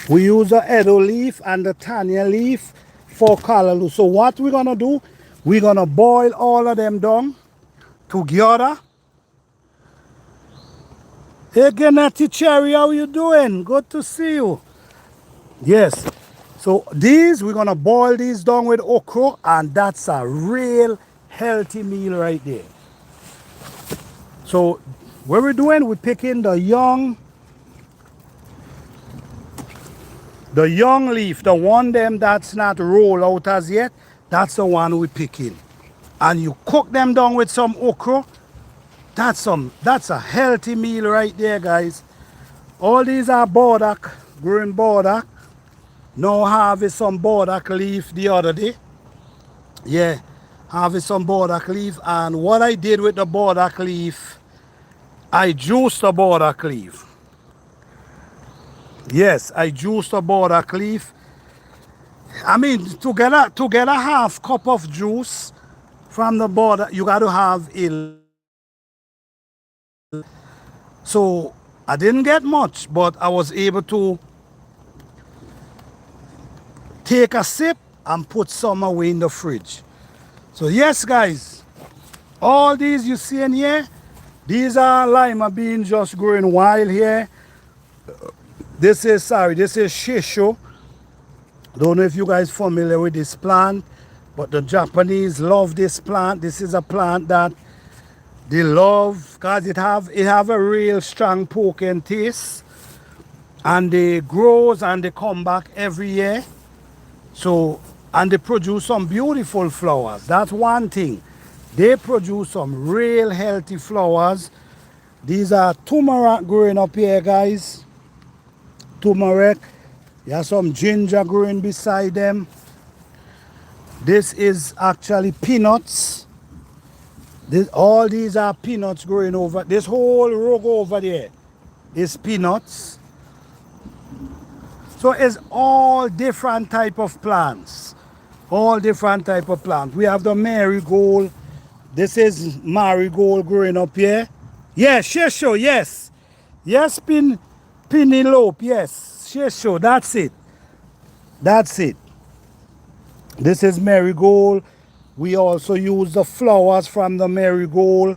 Speaker 1: We use the Edo leaf and the Tanya leaf for callaloo. So what we're gonna do, we're gonna boil all of them down together. Hey Gennady Cherry, how you doing? Good to see you. Yes. So these, we're gonna boil these down with okra, and that's a real healthy meal right there. So what we're doing, we're picking the young leaf, the one them that's not rolled out as yet, that's the one we're picking. And you cook them down with some okra, That's a healthy meal right there, guys. All these are burdock, growing burdock. Now harvest some burdock leaf the other day. Yeah, harvest some burdock leaf. And what I did with the burdock leaf, I juiced the burdock leaf. Yes, I juiced the burdock leaf. I mean, to get a half cup of juice from the burdock, you got to have a. So I didn't get much, but I was able to take a sip and put some away in the fridge. So yes, guys, all these you see in here, these are lima beans just growing wild here. This is shisho. Don't know if you guys familiar with this plant, but the Japanese love this plant. This is a plant that they love because it have a real strong poking taste, and they grows and they come back every year. So, and they produce some beautiful flowers. That's one thing. They produce some real healthy flowers. These are turmeric growing up here, guys. Turmeric. There's some ginger growing beside them. This is actually peanuts. All these are peanuts growing over. This whole row over there is peanuts. So it's all different type of plants. All different type of plants. We have the marigold. This is marigold growing up here. Yes, shisho, yes. Yes, penelope, yes. Shisho, that's it. That's it. This is marigold. We also use the flowers from the marigold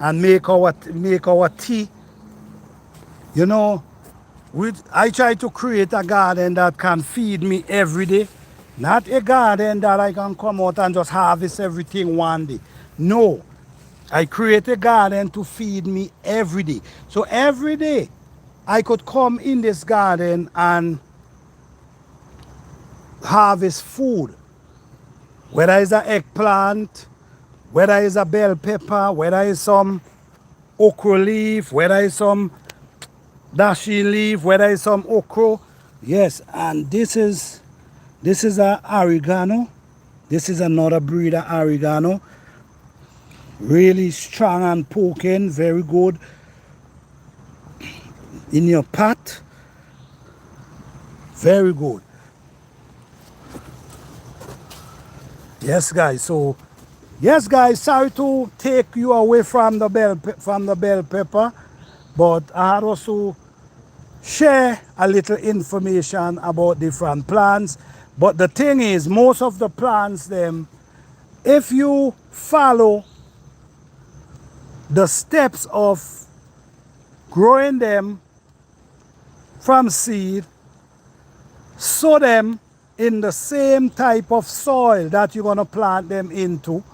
Speaker 1: and make our tea. You know, I try to create a garden that can feed me every day. Not a garden that I can come out and just harvest everything one day. No. I create a garden to feed me every day. So every day I could come in this garden and harvest food. Whether it's an eggplant, whether it's a bell pepper, whether it's some okra leaf, whether it's some dashi leaf, whether it's some okra. Yes, and this is a oregano. This is another breed of oregano. Really strong and poking, very good in your pot. Very good. Yes, guys. So, yes, guys. Sorry to take you away from the bell pepper, but I had also share a little information about different plants. But the thing is, most of the plants, them, if you follow the steps of growing them from seed, sow them in the same type of soil that you're going to plant them into.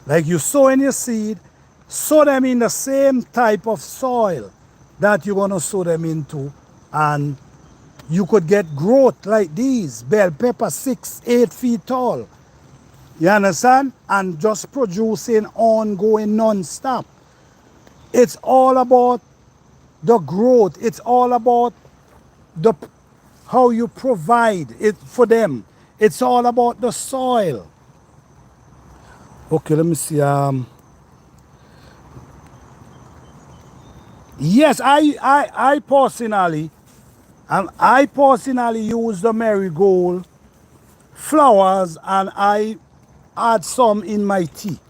Speaker 1: Like you sow in your seed, sow them in the same type of soil that you're going to sow them into, and you could get growth like these bell pepper 6-8 feet tall. You understand? And just producing ongoing non-stop. It's all about the growth. It's all about how you provide it for them. It's all about the soil. Okay, let me see. Yes, I personally use the marigold flowers and I add some in my tea.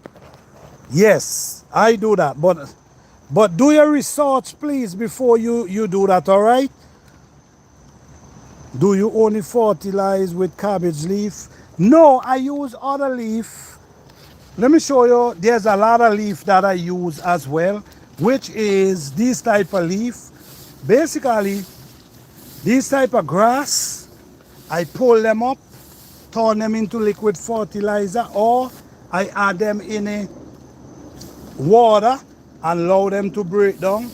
Speaker 1: Yes, I do that. But do your research, please, before you do that, all right? Do you only fertilize with cabbage leaf? No, I use other leaf. Let me show you. There's a lot of leaf that I use as well, which is this type of leaf. Basically, this type of grass, I pull them up, turn them into liquid fertilizer, or I add them in a water and allow them to break down.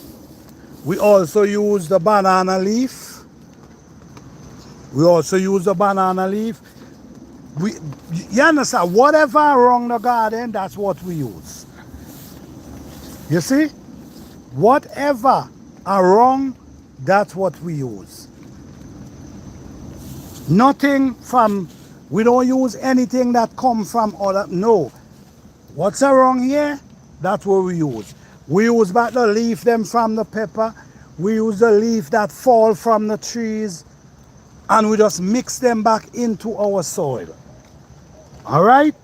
Speaker 1: We also use the banana leaf. You understand, whatever around the garden, that's what we use. You see? Whatever are wrong, that's what we use. Nothing from, we don't use anything that come from other, no. What's wrong here? That's what we use. We use back the leaf them from the pepper. We use the leaf that fall from the trees, and we just mix them back into our soil. All right?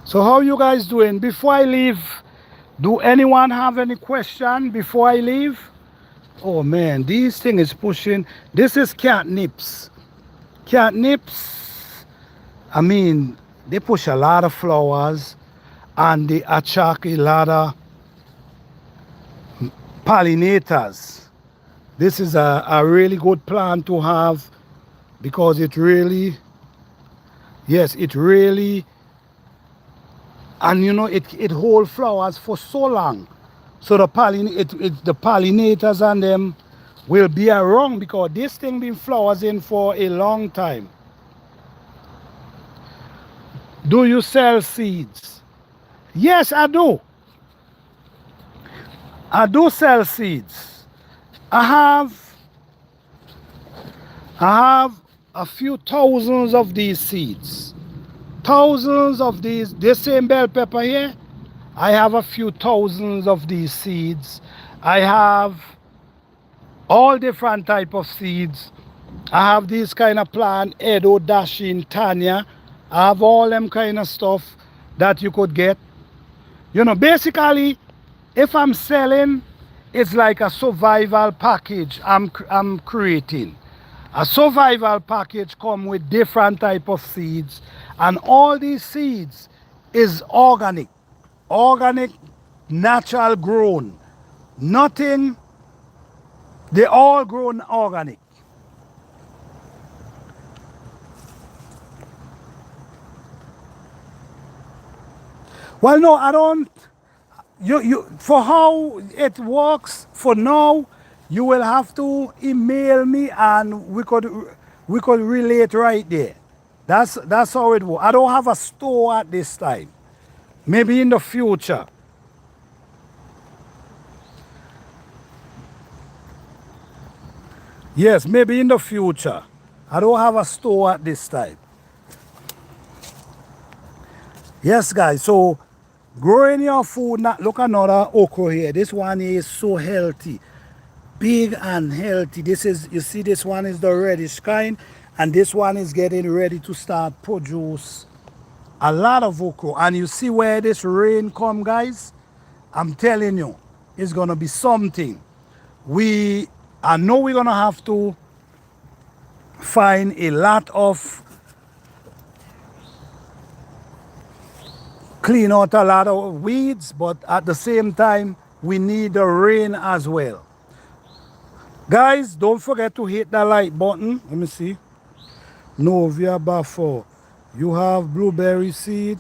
Speaker 1: So how you guys doing? Before I leave, do anyone have any question before I leave? Oh man, this thing is pushing. This is catnips. Catnips, I mean, they push a lot of flowers and they attract a lot of pollinators. This is a really good plant to have because it really, yes, it really, and you know, it holds flowers for so long. So the pollinators and them will be around because this thing been flowers in for a long time. Do you sell seeds? Yes, I do. I do sell seeds. I have a few thousands of these seeds. Thousands of these, this same bell pepper here, I have a few thousands of these seeds. I have all different type of seeds. I have this kind of plant, Edo, Dashin, Tanya. I have all them kind of stuff that you could get. You know, basically, if I'm selling, it's like a survival package I'm creating. A survival package come with different type of seeds, and all these seeds is organic, natural grown. Nothing, they all grown organic. Well, no, I don't. You for how it works for now, you will have to email me and we could relate right there. That's how it works. I don't have a store at this time. Maybe in the future. Yes, maybe in the future. I don't have a store at this time. Yes, guys. So growing your food, look another okra here. This one is so healthy. Big and healthy. This is, you see, this one is the reddish kind, and this one is getting ready to start produce a lot of okra. And you see where this rain come, guys? I'm telling you, it's gonna be something. I know we're gonna have to find a lot of, clean out a lot of weeds, but at the same time, we need the rain as well. Guys, don't forget to hit the like button. Let me see. Novia Buffer. You have blueberry seed?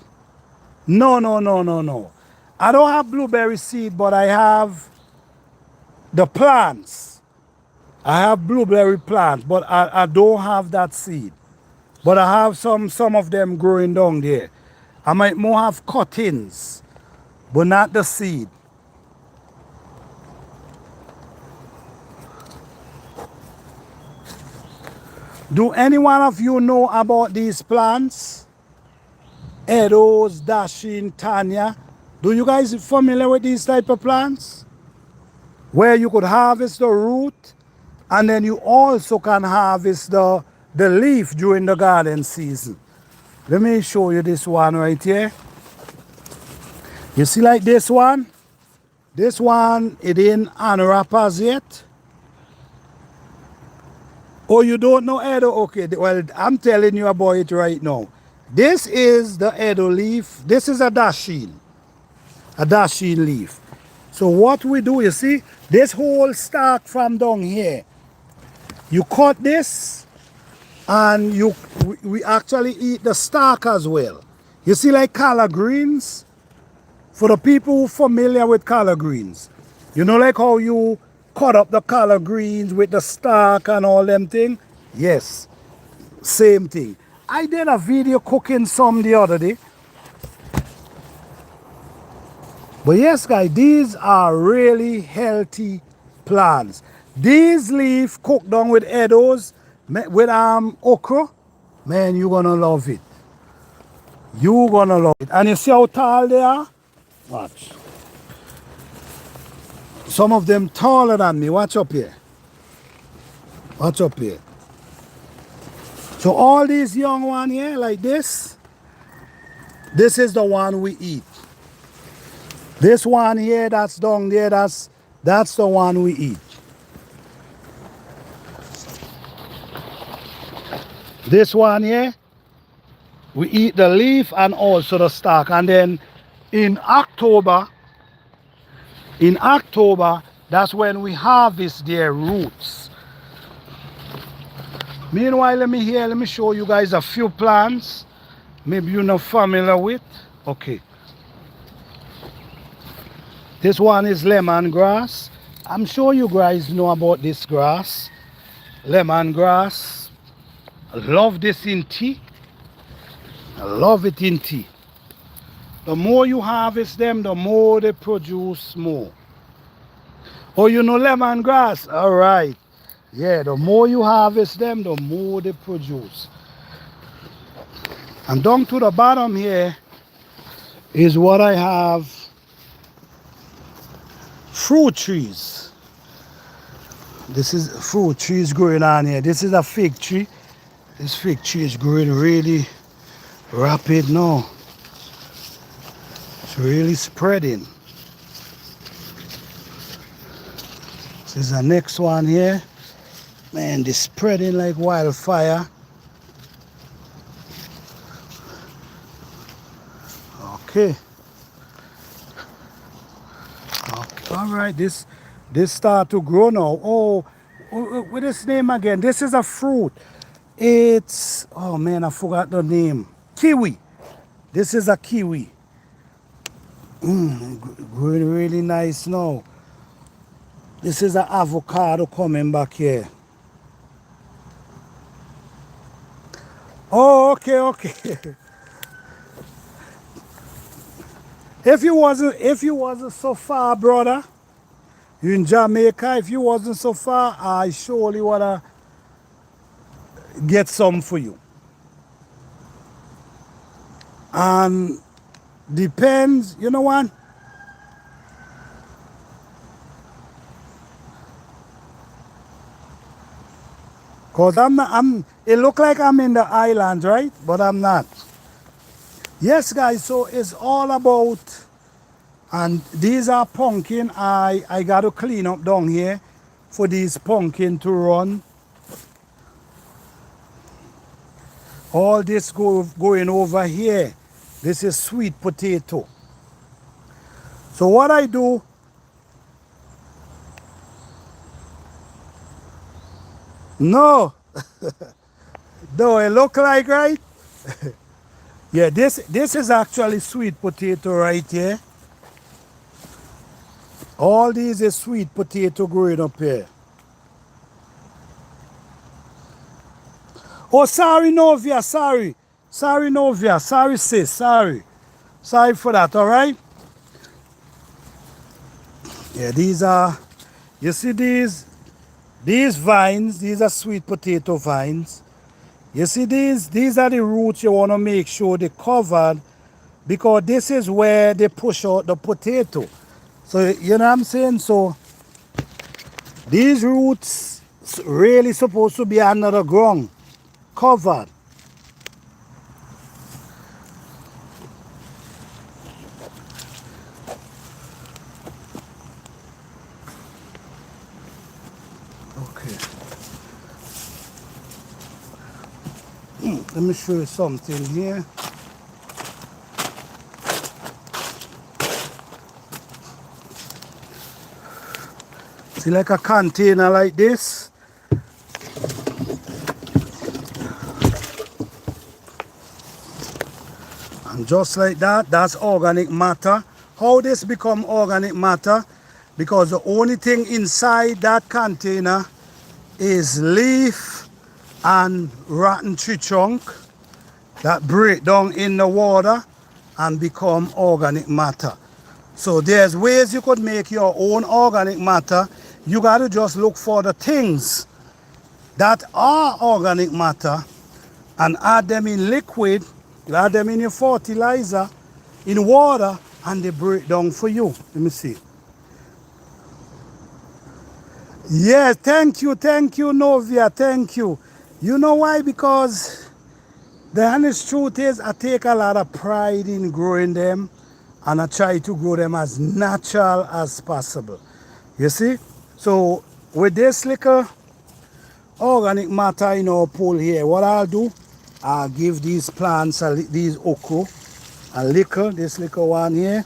Speaker 1: No. I don't have blueberry seed, but I have the plants. I have blueberry plants, but I don't have that seed. But I have some of them growing down there. I might more have cuttings, but not the seed. Do any one of you know about these plants? Eros, Dashin, Tanya. Do you guys familiar with these type of plants? Where you could harvest the root, and then you also can harvest the leaf during the garden season. Let me show you this one right here. You see like this one? This one, it didn't unwrap as yet. Oh, you don't know Edo? Okay, well, I'm telling you about it right now. This is the Edo leaf. This is a Dashin leaf. So what we do, you see, this whole stalk from down here, you cut this, and we actually eat the stalk as well. You see like collard greens? For the people who are familiar with collard greens, you know like how you cut up the collard greens with the stalk and all them thing? Yes, same thing. I did a video cooking some the other day. But yes, guys, these are really healthy plants. These leaves cooked down with edos, with okra, man, you're gonna love it. You're gonna love it. And you see how tall they are? Watch. Some of them taller than me. Watch up here. Watch up here. So all these young ones here, like this is the one we eat. This one here that's down there, that's the one we eat. This one here, we eat the leaf and also the stalk. And then in October, that's when we harvest their roots. Meanwhile, let me show you guys a few plants maybe you're not familiar with. Okay. This one is lemongrass. I'm sure you guys know about this grass. Lemongrass. I love this in tea. I love it in tea. The more you harvest them, the more they produce more. Oh, you know lemongrass? All right. Yeah, the more you harvest them, the more they produce. And down to the bottom here is what I have. Fruit trees. This is fruit trees growing on here. This is a fig tree. This fig tree is growing really rapid now. It's really spreading. This is the next one here. Man, they're spreading like wildfire. Okay. All right, this start to grow now. Oh, what is this name again? This is a fruit. It's, oh man, I forgot the name. Kiwi. This is a kiwi. Growing really nice now. This is an avocado coming back here. Oh, okay. If you wasn't so far, brother, you in Jamaica, if you wasn't so far, I surely wanna get some for you. And depends, you know what? Cause it look like I'm in the island, right? But I'm not. Yes, guys, so it's all about, and these are pumpkin. I got to clean up down here for these pumpkin to run. All this going over here. This is sweet potato. So what I do, no, no, it look like, right? Yeah, this is actually sweet potato right here. All these is sweet potato growing up here. Oh, sorry, Novia, sorry. Sorry, Novia. Sorry, sis. Sorry. Sorry for that, all right? Yeah, these are, you see these vines, these are sweet potato vines. You see these are the roots you want to make sure they're covered, because this is where they push out the potato. So, you know what I'm saying? So, these roots really supposed to be under the ground, covered. Okay. Let me show you something here. See, like a container like this. And just like that, that's organic matter. How this become organic matter? Because the only thing inside that container is leaf and rotten tree trunk. that break down in the water and become organic matter. So there's ways you could make your own organic matter. You got to just look for the things that are organic matter and add them in liquid, you add them in your fertilizer, in water, and they break down for you. Let me see. Yes, thank you, Novia, thank you. You know why? Because the honest truth is I take a lot of pride in growing them, and I try to grow them as natural as possible. You see? So with this little organic matter in our pool here, what I'll do, I'll give these plants, these okra, a little, this little one here.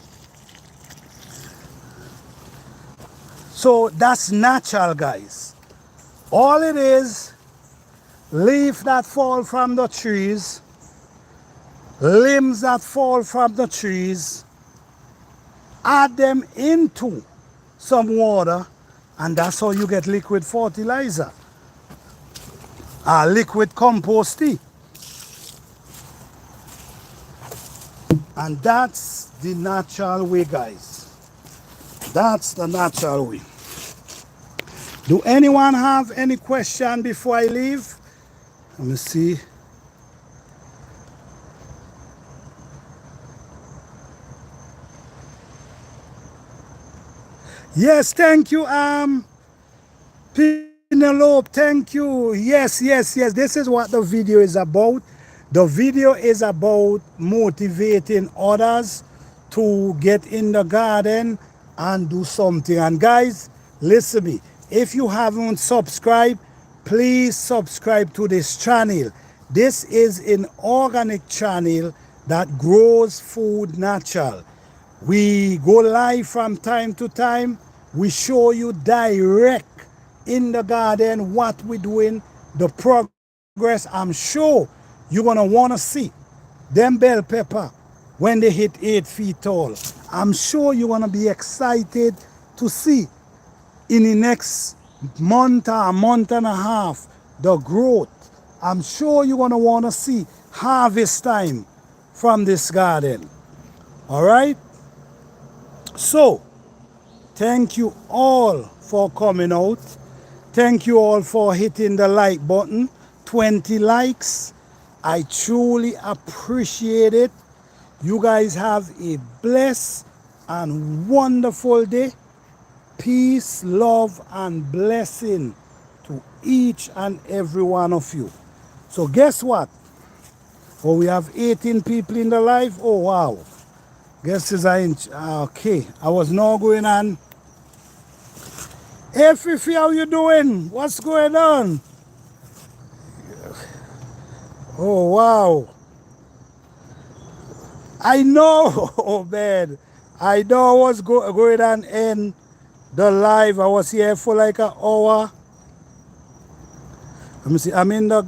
Speaker 1: So that's natural, guys. All it is, leaf that fall from the trees, limbs that fall from the trees, add them into some water, and that's how you get liquid fertilizer, liquid composting. And that's the natural way, guys. That's the natural way. Do anyone have any question before I leave? Let me see. Yes, thank you, Penelope, thank you. Yes. This is what the video is about. The video is about motivating others to get in the garden and do something. And guys, listen to me. If you haven't subscribed, please subscribe to this channel. This is an organic channel that grows food natural. We go live from time to time. We show you direct in the garden what we're doing, the progress. I'm sure you're gonna wanna see them bell pepper when they hit 8 feet tall. I'm sure you're gonna be excited to see in the next month or a month and a half the growth. I'm sure you're gonna wanna see harvest time from this garden. All right? So, thank you all for coming out. Thank you all for hitting the like button. 20 likes. I truly appreciate it. You guys have a blessed and wonderful day. Peace, love, and blessing to each and every one of you. So guess what? Oh, we have 18 people in the live. Oh, wow. Guess is okay. I was now going on. Hey, Fifi, how you doing? What's going on? Oh, wow. I know, oh man. I know I was going on in the live. I was here for like an hour. Let me see. I'm in the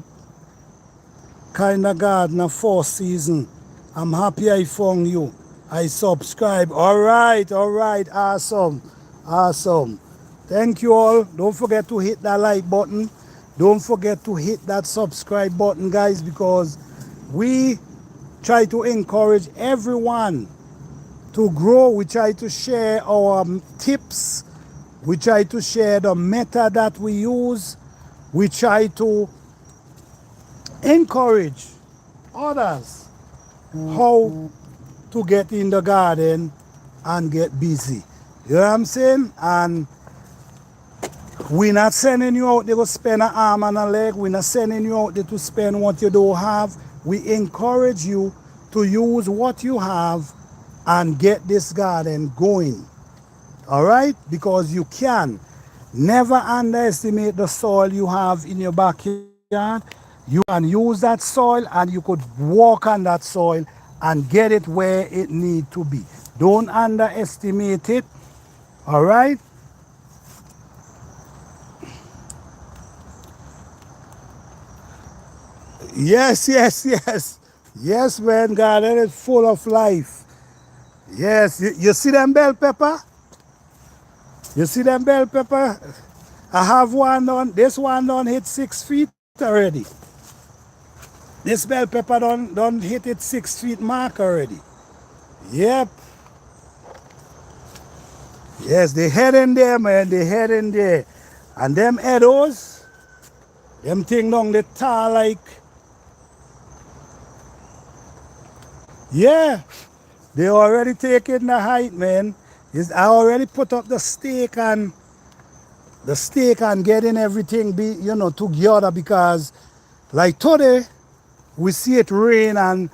Speaker 1: kind of garden of 4th season. I'm happy I found you. I subscribe. All right. Awesome. Thank you all. Don't forget to hit that like button. Don't forget to hit that subscribe button, guys, because we try to encourage everyone to grow. We try to share our tips. We try to share the method that we use. We try to encourage others how to get in the garden and get busy. You know what I'm saying? And we're not sending you out there to spend an arm and a leg. We're not sending you out there to spend what you don't have. We encourage you to use what you have and get this garden going. All right? Because you can. Never underestimate the soil you have in your backyard. You can use that soil and you could walk on that soil and get it where it needs to be. Don't underestimate it. All right? Yes. Yes, man, garden is full of life. Yes, you see them bell pepper? You see them bell pepper? I have one on, this one done hit 6 feet already. This bell pepper done hit its 6 feet mark already. Yep. Yes, they head in there, man. They head in there. And them edos, them thing down the tar like, yeah, they already taking the height, man. I already put up the stake and getting everything together, because like today we see it rain, and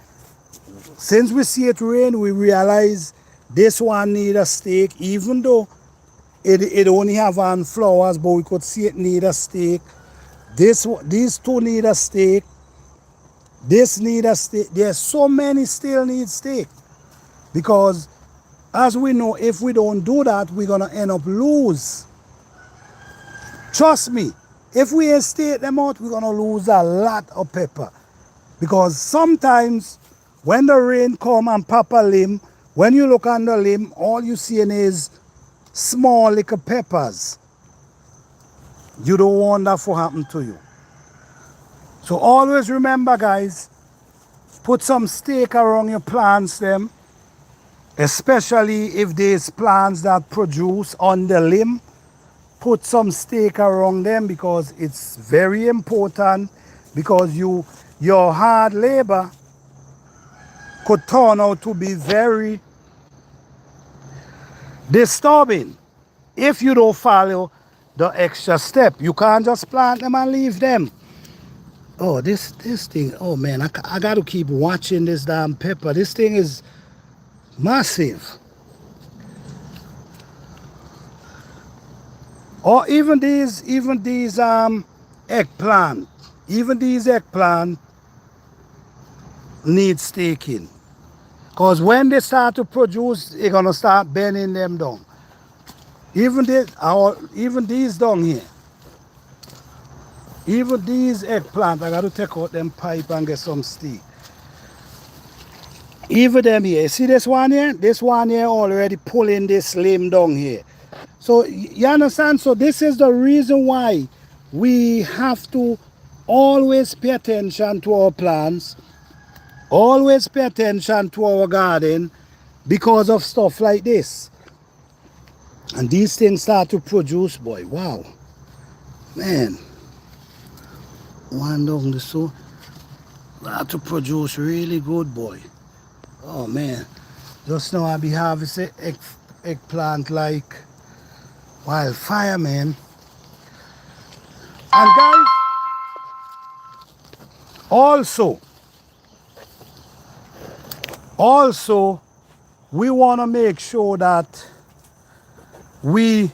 Speaker 1: since we see it rain, we realize this one need a stake, even though it only have on flowers, but we could see it need a stake. These two need a stake. This need a stake. There's so many still need stake, because as we know, if we don't do that, we're gonna end up lose. Trust me, if we stake them out, we're gonna lose a lot of pepper, because sometimes when the rain come and pop a limb, when you look on the limb, all you seeing is small little peppers. You don't want that to happen to you. So always remember, guys, put some stake around your plants them, especially if there's plants that produce on the limb. Put some stake around them, because it's very important, because your hard labor could turn out to be very disturbing if you don't follow the extra step. You can't just plant them and leave them. Oh, this thing, oh man, I got to keep watching this damn pepper. This thing is massive. Or even these eggplant, need staking. Because when they start to produce, they're gonna start bending them down. Even these down here. Even these eggplant, I gotta take out them pipe and get some stake. Even them here. See this one here? This one here already pulling this limb down here. So you understand? So this is the reason why we have to always pay attention to our plants, always pay attention to our garden, because of stuff like this. And these things start to produce, boy, wow. Man. One down the so start to produce really good, boy. Oh man. Just now I be harvesting eggplant like wildfire, man. And guys, also we want to make sure that we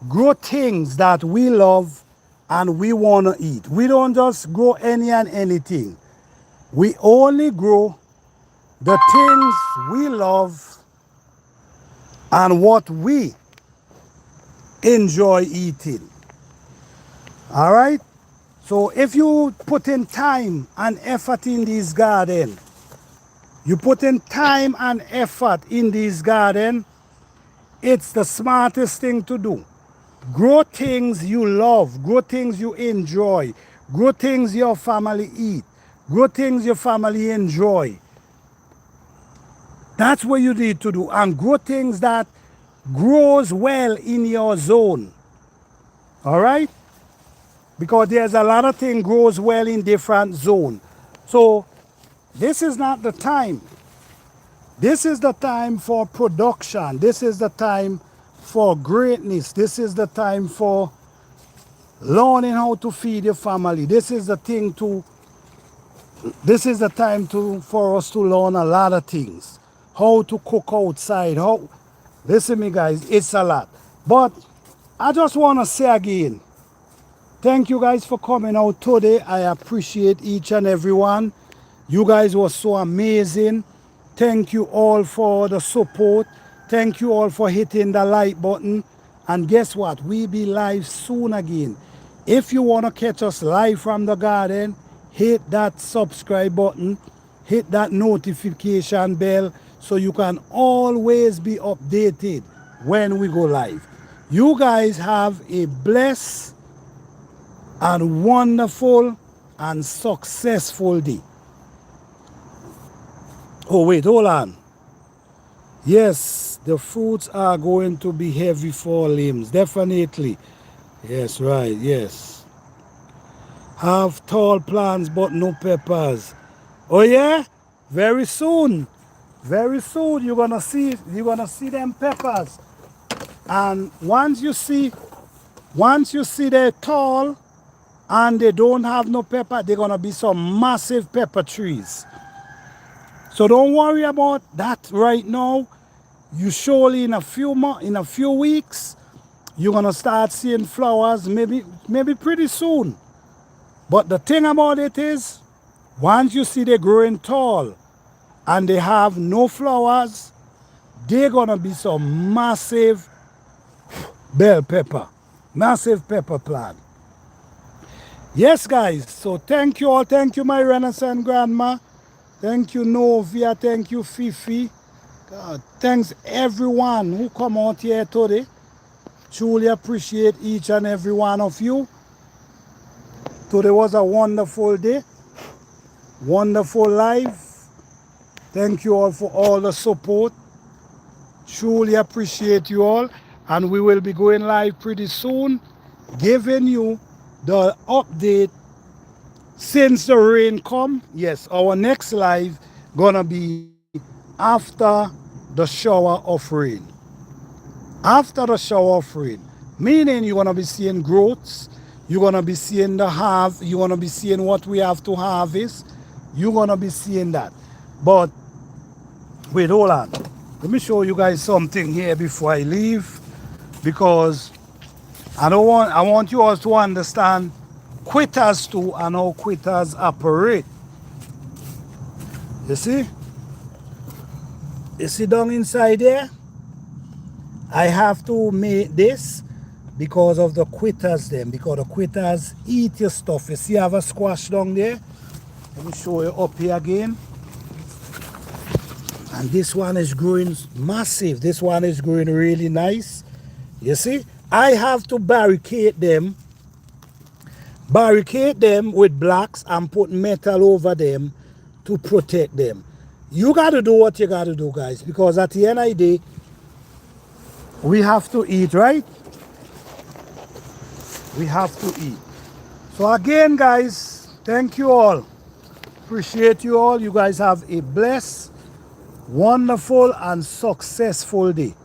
Speaker 1: grow things that we love and we want to eat. We don't just grow any and anything. We only grow the things we love and what we enjoy eating. All right? So if you put in time and effort in this garden, it's the smartest thing to do. Grow things you love, grow things you enjoy, grow things your family eat, grow things your family enjoy. That's what you need to do. And grow things that grows well in your zone. All right? Because there's a lot of things grows well in different zones. So this is not the time. This is the time for production. This is the time for greatness. This is the time for learning how to feed your family. This is the time for us to learn a lot of things. How to cook outside. Listen me guys, it's a lot. But I just want to say again, thank you guys for coming out today. I appreciate each and every one. You guys were so amazing. Thank you all for the support. Thank you all for hitting the like button. And guess what? We be live soon again. If you want to catch us live from the garden, hit that subscribe button. Hit that notification bell so you can always be updated when we go live. You guys have a blessed and wonderful and successful day. Oh, wait, hold on. Yes, the fruits are going to be heavy for limbs. Definitely. Yes, right. Yes. Have tall plants but no peppers. Oh yeah? Very soon. Very soon you're gonna see them peppers. And once you see they're tall and they don't have no pepper, they're gonna be some massive pepper trees. So don't worry about that right now. You surely in a few weeks you're gonna start seeing flowers, maybe pretty soon. But the thing about it is, once you see they growing tall and they have no flowers, they're gonna be some massive bell pepper, massive pepper plant. Yes, guys. So thank you all. Thank you, my Renaissance grandma. Thank you, Novia. Thank you, Fifi. God, thanks everyone who come out here today. Truly appreciate each and every one of you. Today was a wonderful day, wonderful life. Thank you all for all the support. Truly appreciate you all. And we will be going live pretty soon, giving you the update since the rain come. Yes, our next live gonna be after the shower of rain. After the shower of rain. Meaning you're gonna be seeing growths, you're gonna be seeing you're gonna be seeing what we have to harvest. You're gonna be seeing that. But wait, hold on. Let me show you guys something here before I leave, because I want you all to understand quitters too and how quitters operate. You see? You see down inside there? I have to make this because of the quitters them, because the quitters eat your stuff. You see I have a squash down there? Let me show you up here again. And this one is growing massive. This one is growing really nice. You see? I have to barricade them with blocks and put metal over them to protect them. You got to do what you got to do, guys, because at the end of the day, we have to eat, right? We have to eat. So again, guys, thank you all. Appreciate you all. You guys have a blessed, wonderful, and successful day.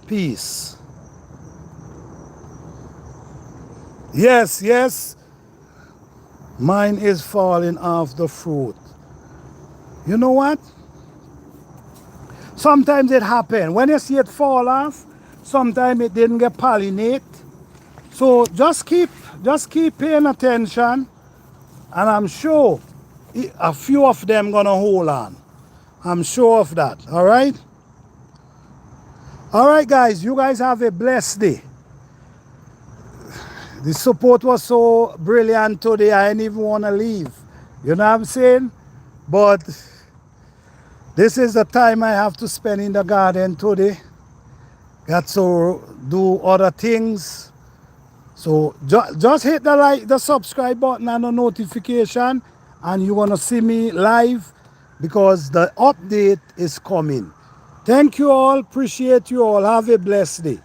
Speaker 1: Peace. Yes, yes. Mine is falling off the fruit. You know what? Sometimes it happens. When you see it fall off, sometimes it didn't get pollinate. So just keep paying attention, and I'm sure a few of them gonna hold on. I'm sure of that. All right? All right, guys. You guys have a blessed day. The support was so brilliant today, I didn't even want to leave. You know what I'm saying? But this is the time I have to spend in the garden today. Got to do other things. So just hit the like, the subscribe button and the notification, and you're going to see me live because the update is coming. Thank you all. Appreciate you all. Have a blessed day.